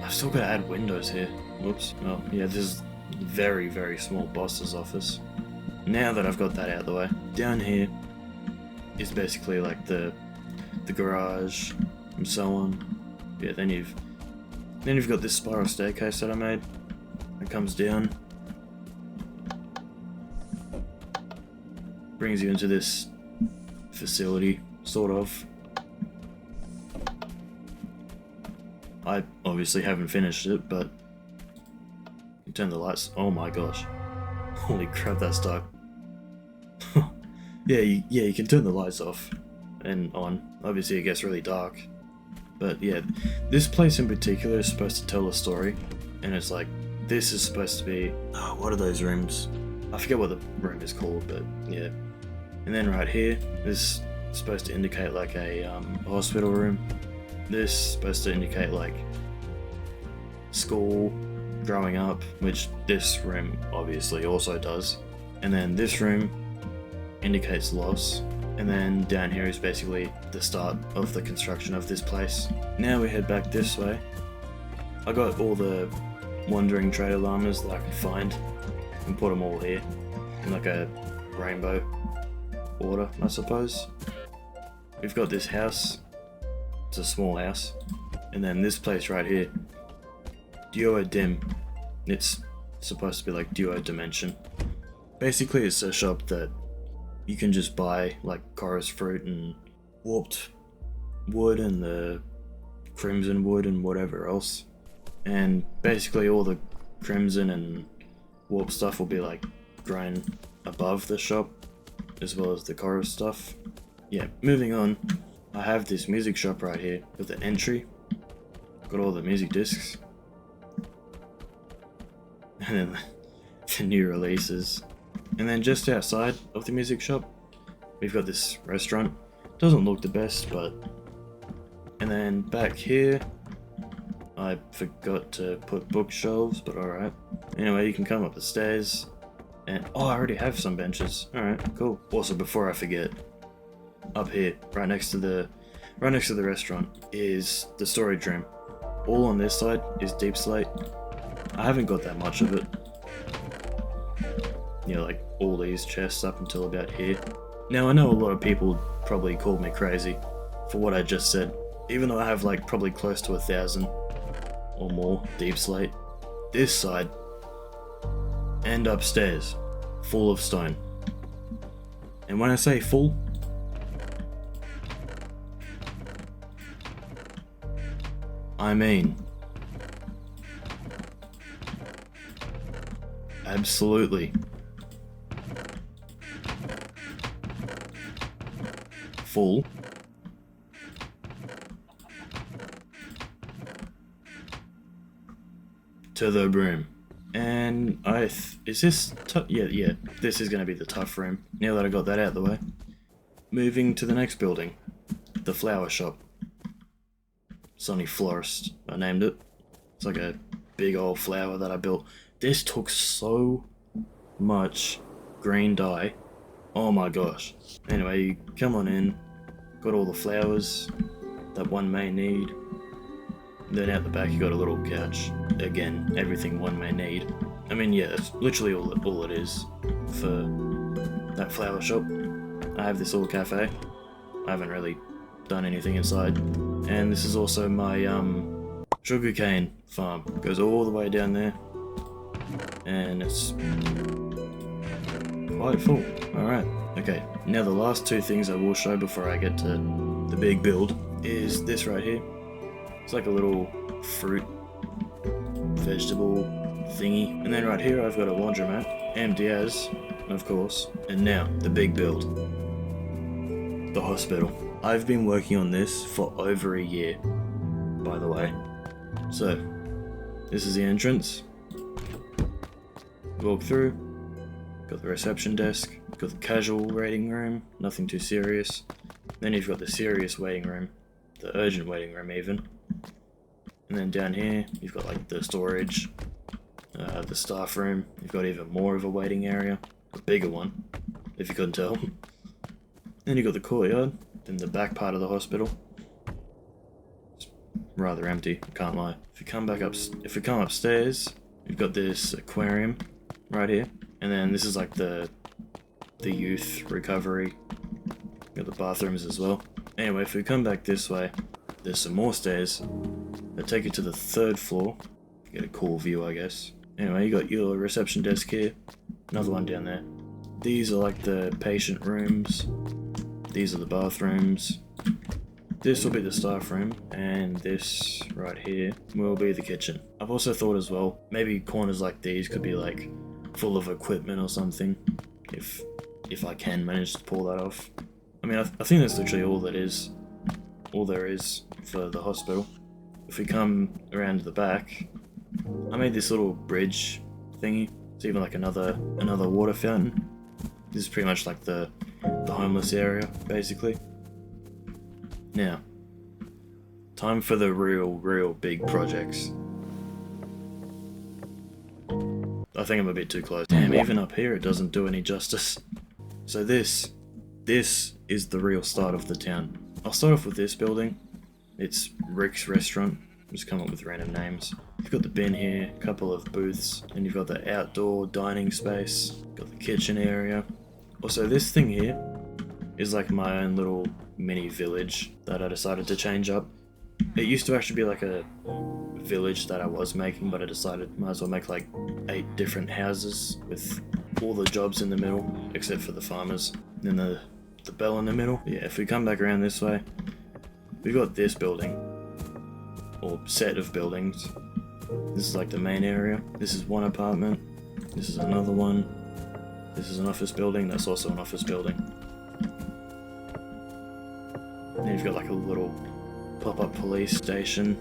I've still got to add windows here. Whoops. Well, yeah, this is very, very small boss's office. Now that I've got that out of the way, down here is basically like the garage and so on. Yeah, then you've got this spiral staircase that I made. It comes down, brings you into this facility, sort of. I obviously haven't finished it, but you turn the lights. Oh my gosh! Holy crap, that's dark. Yeah, you can turn the lights off and on. Obviously, it gets really dark, but yeah, this place in particular is supposed to tell a story, and it's like this is supposed to be. Oh, what are those rooms? I forget what the room is called, but yeah. And then right here, this is supposed to indicate like a hospital room. This is supposed to indicate like school, growing up, which this room obviously also does. And then this room indicates loss. And then down here is basically the start of the construction of this place. Now we head back this way, I got all the wandering trader llamas that I could find and put them all here in like a rainbow order, I suppose. We've got this house. It's a small house. And then this place right here, Duo Dim. It's supposed to be like Duo Dimension. Basically, it's a shop that you can just buy like chorus fruit and warped wood and the crimson wood and whatever else. And basically all the crimson and warp stuff will be like grown above the shop, as well as the chorus stuff. Yeah, moving on, I have this music shop right here with the entry. Got all the music discs. And then the new releases. And then just outside of the music shop, we've got this restaurant. Doesn't look the best, but... And then back here, I forgot to put bookshelves, but alright. Anyway, you can come up the stairs. And oh, I already have some benches. Alright, cool. Also, before I forget, up here, right next to the restaurant, is the storage room. All on this side is deep slate. I haven't got that much of it. You know, like all these chests up until about here. Now I know a lot of people probably called me crazy for what I just said, even though I have like probably close to 1,000 or more deep slate. This side and upstairs, full of stone. And when I say full, I mean absolutely full to the brim. And is this yeah, this is gonna be the tough room now that I got that out of the way. Moving to the next building, the flower shop. Sunny Florist, I named it. It's like a big old flower that I built. This took so much green dye. Oh my gosh. Anyway, you come on in, got all the flowers that one may need. And then out the back you got a little couch. Again, everything one may need. I mean, yeah, that's literally all it is for that flower shop. I have this little cafe. I haven't really done anything inside. And this is also my sugarcane farm. Goes all the way down there. And it's quite full. Alright, okay. Now the last two things I will show before I get to the big build is this right here. It's like a little fruit, vegetable thingy. And then right here I've got a laundromat, empty as, of course. And now, the big build. The hospital. I've been working on this for over a year, by the way. So, this is the entrance. Walk through, got the reception desk, got the casual waiting room, nothing too serious. Then you've got the serious waiting room, the urgent waiting room even. And then down here, you've got like the storage, the staff room. You've got even more of a waiting area, a bigger one, if you couldn't tell. Then you've got the courtyard, then the back part of the hospital. It's rather empty, can't lie. If you come upstairs, you've got this aquarium right here, and then this is like the youth recovery. Got the bathrooms as well. Anyway, if we come back this way, there's some more stairs that take you to the 3rd floor. Get a cool view, I guess. Anyway, you got your reception desk here, another one down there. These are like the patient rooms. These are the bathrooms. This will be the staff room, and this right here will be the kitchen. I've also thought as well, maybe corners like these could be like full of equipment or something, if I can manage to pull that off. I mean, I think that's literally all there is for the hospital. If we come around to the back, I made this little bridge thingy. It's even like another water fountain. This is pretty much like the homeless area, basically. Now, time for the real big projects. I think I'm a bit too close. Damn, even up here it doesn't do any justice. So this is the real start of the town. I'll start off with this building. It's Rick's Restaurant. Just come up with random names. You've got the bin here, a couple of booths, and you've got the outdoor dining space, got the kitchen area. Also, this thing here is like my own little mini village that I decided to change up. It used to actually be like a village that I was making, but I decided might as well make like 8 different houses with all the jobs in the middle, except for the farmers. And then the bell in the middle. Yeah, if we come back around this way, we've got this building, or set of buildings. This is like the main area. This is one apartment. This is another one. This is an office building. That's also an office building. Then you've got like a little pop-up police station.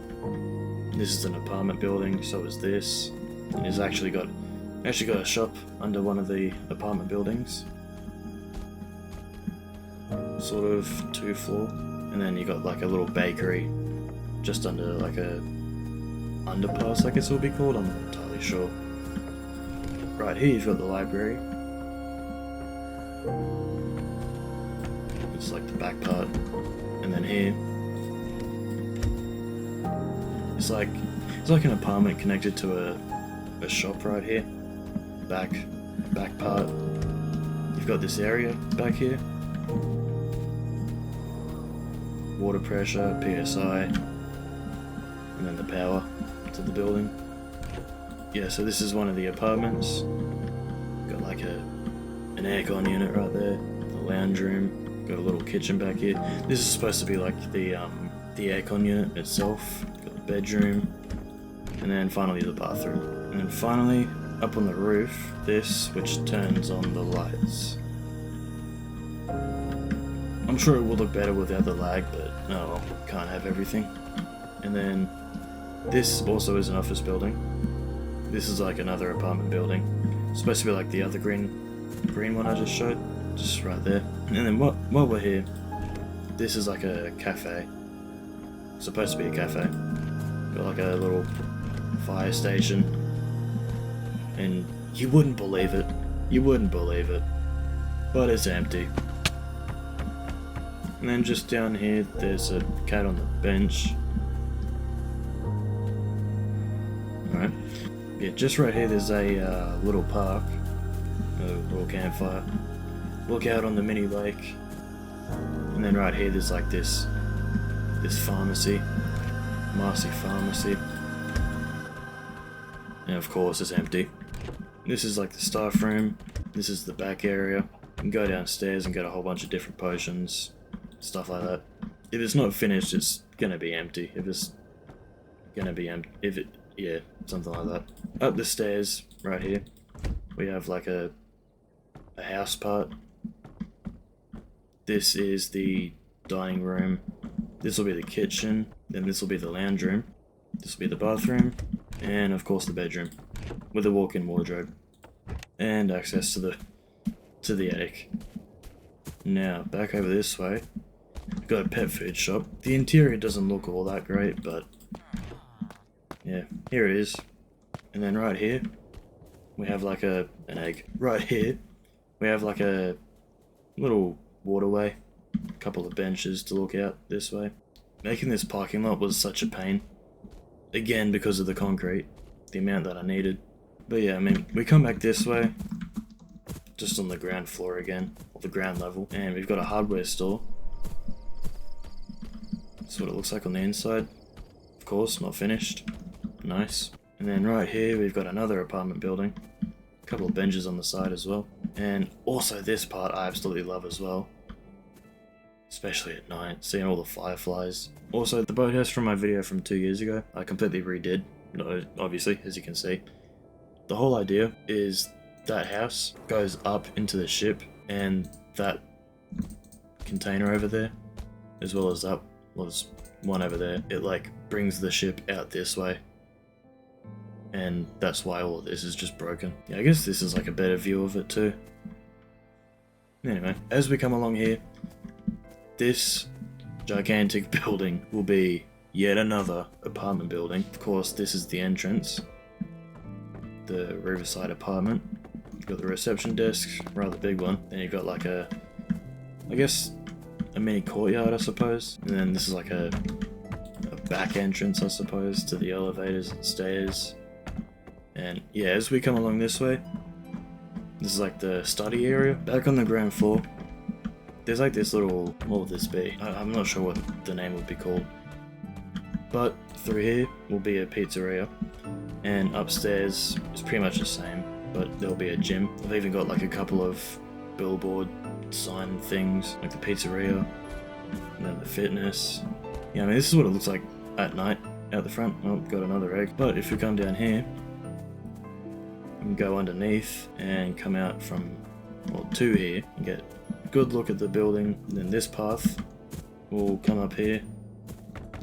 This is an apartment building. So is this. And it's actually got a shop under one of the apartment buildings. Sort of 2 floor. And then you got like a little bakery just under like a underpass, I guess it would be called. I'm not entirely sure. Right here you've got the library. It's like the back part. And then here it's like an apartment connected to a shop right here. Back part. You've got this area back here. Water pressure, PSI, and then the power to the building. Yeah, so this is one of the apartments. Got like an aircon unit right there, the lounge room, got a little kitchen back here. This is supposed to be like the aircon unit itself. Got the bedroom, and then finally the bathroom. And then finally, up on the roof, this, which turns on the lights. I'm sure it will look better without the lag, but no, can't have everything. And then this also is an office building. This is like another apartment building. It's supposed to be like the other green one I just showed, just right there. And then while we're here, this is like a cafe. It's supposed to be a cafe. Got like a little fire station. And you wouldn't believe it. But it's empty. And then just down here, there's a cat on the bench. Alright. Yeah, just right here, there's a little park. A little campfire. Look out on the mini lake. And then right here, there's like this pharmacy. Marcy Pharmacy. And of course, it's empty. This is like the staff room. This is the back area. You can go downstairs and get a whole bunch of different potions. Stuff like that. If it's not finished, it's gonna be empty. Yeah, something like that. Up the stairs, right here, we have like a house part. This is the dining room. This will be the kitchen. Then this will be the lounge room. This will be the bathroom, and of course the bedroom, with a walk-in wardrobe, and access to the attic. Now back over this way. We've got a pet food shop. The interior doesn't look all that great, but yeah, here it is. And then right here, we have like an egg. Right here, we have like a little waterway, a couple of benches to look out this way. Making this parking lot was such a pain. Again, because of the concrete, the amount that I needed. But yeah, I mean, we come back this way, just on the ground floor again, or the ground level, and we've got a hardware store. That's what it looks like on the inside. Of course, not finished. Nice. And then right here, we've got another apartment building. A couple of benches on the side as well. And also this part I absolutely love as well. Especially at night, seeing all the fireflies. Also, the boathouse from my video from 2 years ago, I completely redid. No, obviously, as you can see. The whole idea is that house goes up into the ship, and that container over there, as well as that, well, there's one over there, it like brings the ship out this way. And that's why all of this is just broken. Yeah, I guess this is like a better view of it too. Anyway, as we come along here, this gigantic building will be yet another apartment building. Of course, this is the entrance. The Riverside apartment. You've got the reception desk, rather big one. Then you've got like a, I guess, a mini courtyard, I suppose. And then this is like a back entrance, I suppose, to the elevators and stairs. And yeah, as we come along this way, this is like the study area. Back on the ground floor, there's like this little, what would this be? I'm not sure what the name would be called. But through here will be a pizzeria, and upstairs is pretty much the same, but there'll be a gym. I've even got like a couple of billboard sign things, like the pizzeria, and then the fitness. Yeah, I mean, this is what it looks like at night out the front. Oh, got another egg. But if we come down here, we can go underneath and come out from, well, to here and get a good look at the building. And then this path will come up here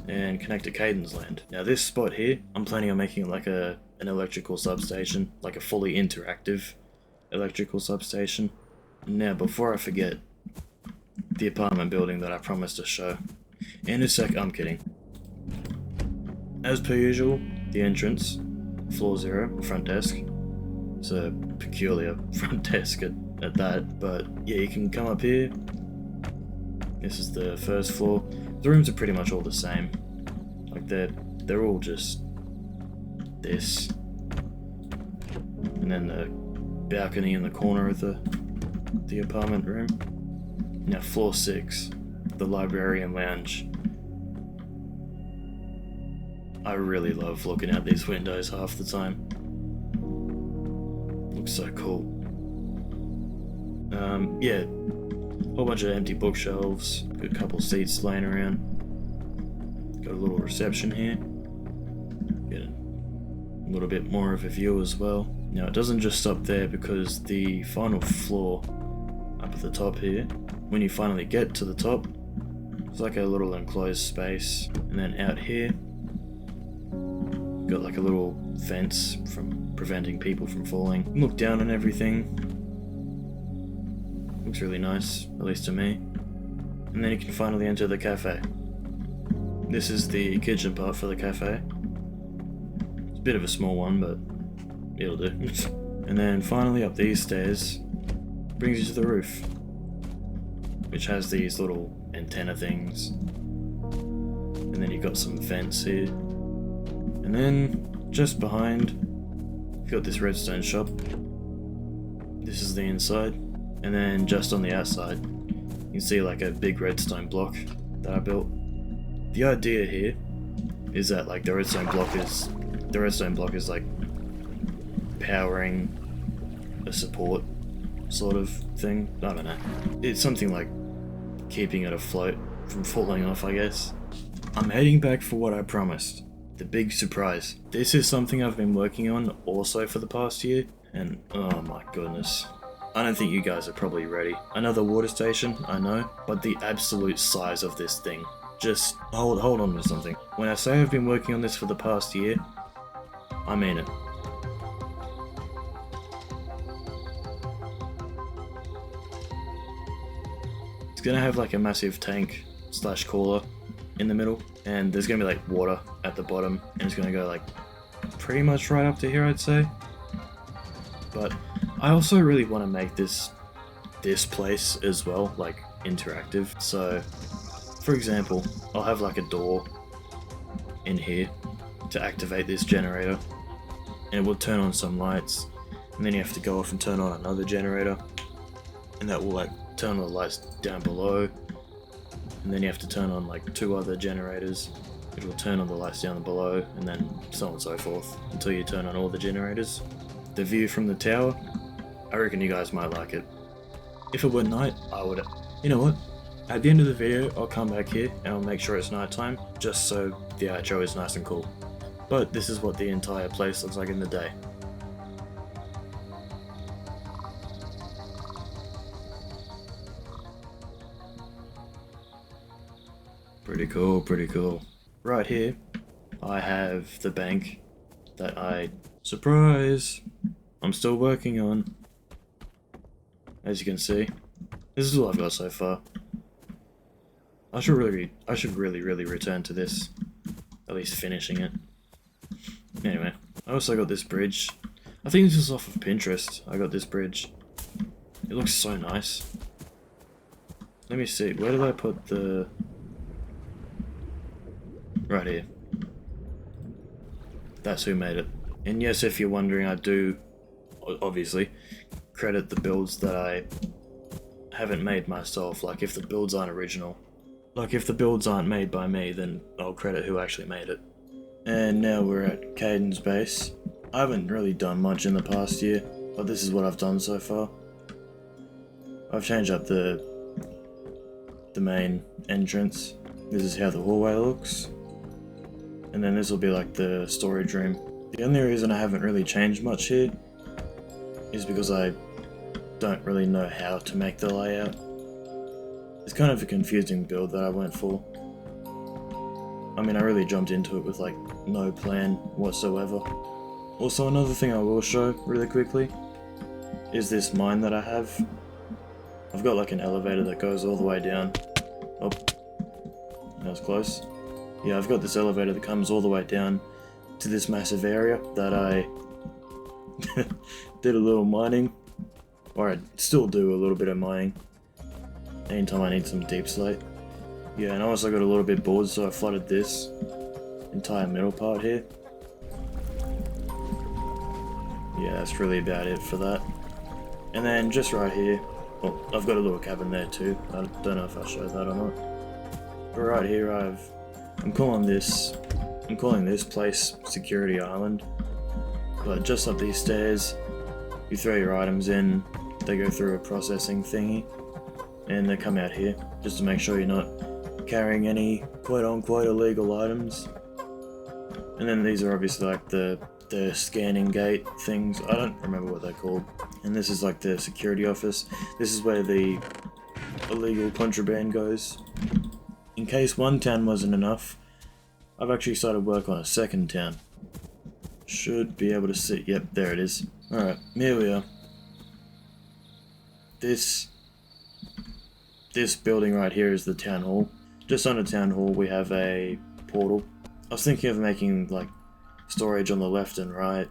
and connect to Caden's land. Now this spot here, I'm planning on making it like an electrical substation, like a fully interactive electrical substation. Now before I forget, the apartment building that I promised to show. In a sec, I'm kidding. As per usual, the entrance, floor 0, front desk. It's a peculiar front desk at that, but yeah, you can come up here. This is the first floor. The rooms are pretty much all the same. Like they're all just this. And then the balcony in the corner of the apartment room. Now floor 6, the library and lounge. I really love looking out these windows half the time. Looks so cool. Yeah, whole bunch of empty bookshelves, got a couple seats laying around. Got a little reception here. Get a little bit more of a view as well. Now it doesn't just stop there, because the final floor up at the top here, when you finally get to the top, it's like a little enclosed space. And then out here, got like a little fence from preventing people from falling. Look down on everything. Looks really nice, at least to me. And then you can finally enter the cafe. This is the kitchen part for the cafe. It's a bit of a small one, but it'll do. And then finally up these stairs brings you to the roof, which has these little antenna things. And then you've got some vents here. And then just behind, you've got this redstone shop. This is the inside. And then just on the outside, you can see like a big redstone block that I built. The idea here is that like the redstone block is like powering a support sort of thing. I don't know. It's something like keeping it afloat from falling off, I guess. I'm heading back for what I promised. The big surprise. This is something I've been working on also for the past year, and oh my goodness. I don't think you guys are probably ready. Another water station, I know, but the absolute size of this thing. Just hold on to something. When I say I've been working on this for the past year, I mean it. It's gonna have like a massive tank / cooler in the middle, and there's gonna be like water at the bottom, and it's gonna go like pretty much right up to here, I'd say. But I also really want to make this place as well, like interactive. So for example, I'll have like a door in here to activate this generator, and it will turn on some lights, and then you have to go off and turn on another generator, and that will like turn on the lights down below, and then you have to turn on like 2 other generators, which will turn on the lights down below, and then so on and so forth until you turn on all the generators. The view from the tower, I reckon you guys might like it. If it were night, I would. You know what? At the end of the video, I'll come back here and I'll make sure it's nighttime, just so the outro is nice and cool. But this is what the entire place looks like in the day. Pretty cool, pretty cool. Right here, I have the bank that surprise! I'm still working on. As you can see, this is all I've got so far. I should really return to this, at least finishing it. Anyway, I also got this bridge. I think this is off of Pinterest. I got this bridge. It looks so nice. Let me see, where did I put the... Right here. That's who made it. And yes, if you're wondering, I do, obviously, credit the builds that I haven't made myself. Like, if the builds aren't original. Like, if the builds aren't made by me, then I'll credit who actually made it. And now we're at Caden's base. I haven't really done much in the past year, but this is what I've done so far. I've changed up the main entrance. This is how the hallway looks. And then this will be like the storage room. The only reason I haven't really changed much here is because I don't really know how to make the layout. It's kind of a confusing build that I went for. I mean, I really jumped into it with like no plan whatsoever. Also, another thing I will show really quickly is this mine that I have. I've got like an elevator that goes all the way down. Oh, that was close. Yeah, I've got this elevator that comes all the way down to this massive area that I did a little mining, or I still do a little bit of mining anytime I need some deep slate. Yeah, and I also got a little bit bored, so I flooded this entire middle part here. Yeah, that's really about it for that. And then just right here, well, I've got a little cabin there too. I don't know if I showed that or not. But right here I'm calling this place Security Island. But just up these stairs, you throw your items in, they go through a processing thingy, and they come out here, just to make sure you're not carrying any quote-unquote illegal items. And then these are obviously like the scanning gate things. I don't remember what they're called. And this is like the security office. This is where the illegal contraband goes. In case one town wasn't enough, I've actually started work on a second town. Should be able to see. Yep, there it is. Alright, here we are. This building right here is the town hall. Just under town hall we have a portal. I was thinking of making like storage on the left and right,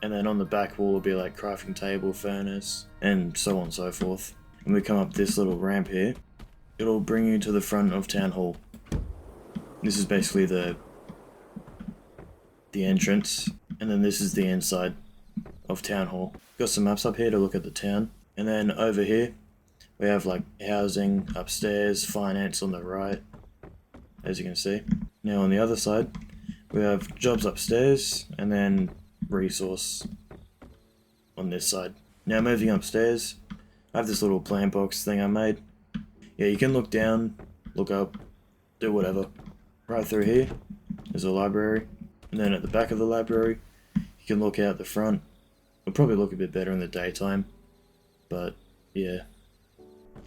and then on the back wall will be like crafting table, furnace, and so on and so forth. When we come up this little ramp here, it'll bring you to the front of town hall. This is basically the entrance, and then this is the inside of town hall. Got some maps up here to look at the town, and then over here we have like housing upstairs, finance on the right, as you can see. Now on the other side we have jobs upstairs, and then resource on this side. Now moving upstairs, I have this little plant box thing I made. Yeah, you can look down, look up, do whatever. Right through here is a library, and then at the back of the library you can look out the front. It'll probably look a bit better in the daytime, but yeah.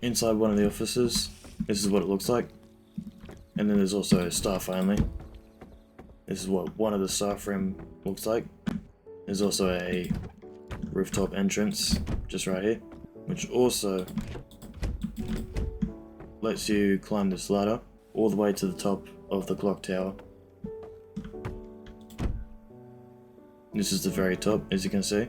Inside one of the offices, this is what it looks like. And then there's also staff only. This is what one of the staff room looks like. There's also a rooftop entrance just right here, which also lets you climb this ladder all the way to the top of the clock tower. This is the very top, as you can see.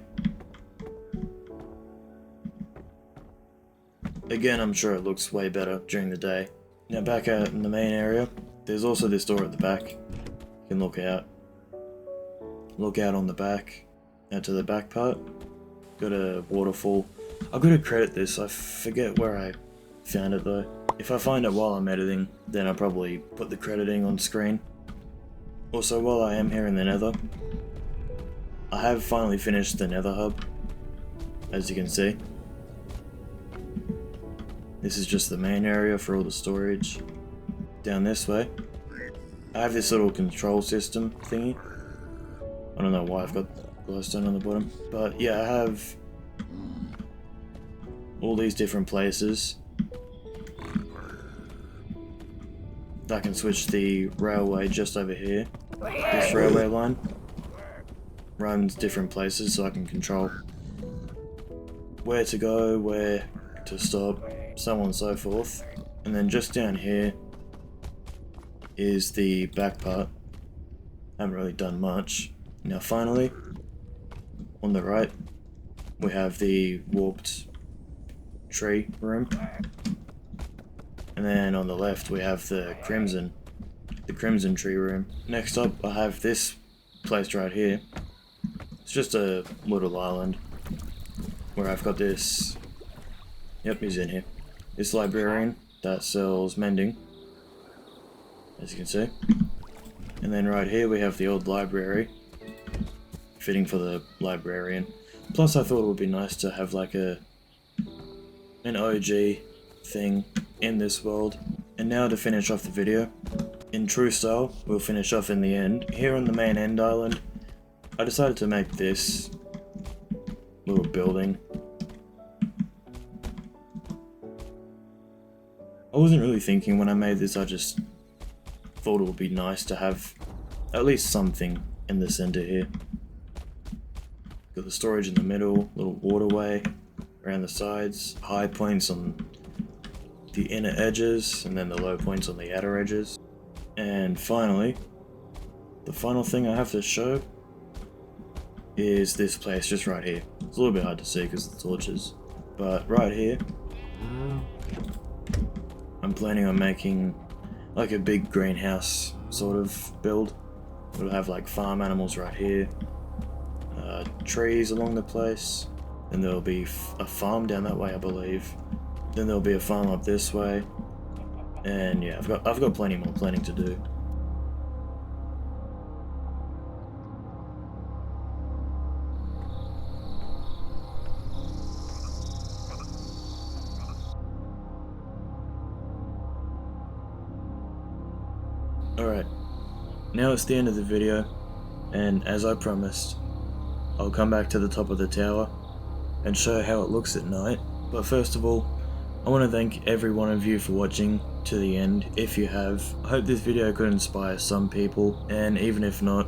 Again, I'm sure it looks way better during the day. Now back out in the main area, there's also this door at the back. You can look out on the back, out to the back part. Got a waterfall. I've got to credit this, I forget where I found it though. If I find it while I'm editing, then I'll probably put the crediting on screen. Also, while I am here in the nether, I have finally finished the nether hub, as you can see. This is just the main area for all the storage. Down this way, I have this little control system thingy. I don't know why I've got glowstone on the bottom, but yeah, I have all these different places that can switch the railway just over here. This railway line runs different places, so I can control where to go, where to stop, so on and so forth. And then just down here is the back part. Haven't really done much. Now finally, on the right, we have the warped tree room. And then on the left we have the crimson the Crimson Tree room. Next up, I have this place right here. It's just a little island where I've got this. Yep, he's in here. This librarian that sells mending, as you can see. And then right here we have the old library, fitting for the librarian. Plus I thought it would be nice to have like an OG thing in this world. And now to finish off the video, in true style, we'll finish off in the end. Here on the main end island, I decided to make this little building. I wasn't really thinking when I made this, I just thought it would be nice to have at least something in the center here. Got the storage in the middle, little waterway around the sides, high points on the inner edges, and then the low points on the outer edges. And finally, the final thing I have to show is this place just right here. It's a little bit hard to see because of the torches, but right here, I'm planning on making like a big greenhouse sort of build. It'll have like farm animals right here, trees along the place, and there'll be a farm down that way, I believe. Then there'll be a farm up this way, and yeah, I've got plenty more planning to do. Alright, now it's the end of the video, and as I promised, I'll come back to the top of the tower and show how it looks at night. But first of all, I want to thank every one of you for watching to the end. If you have, I hope this video could inspire some people, and even if not,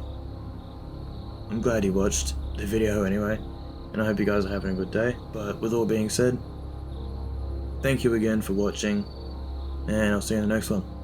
I'm glad you watched the video anyway, and I hope you guys are having a good day. But with all being said, thank you again for watching, and I'll see you in the next one.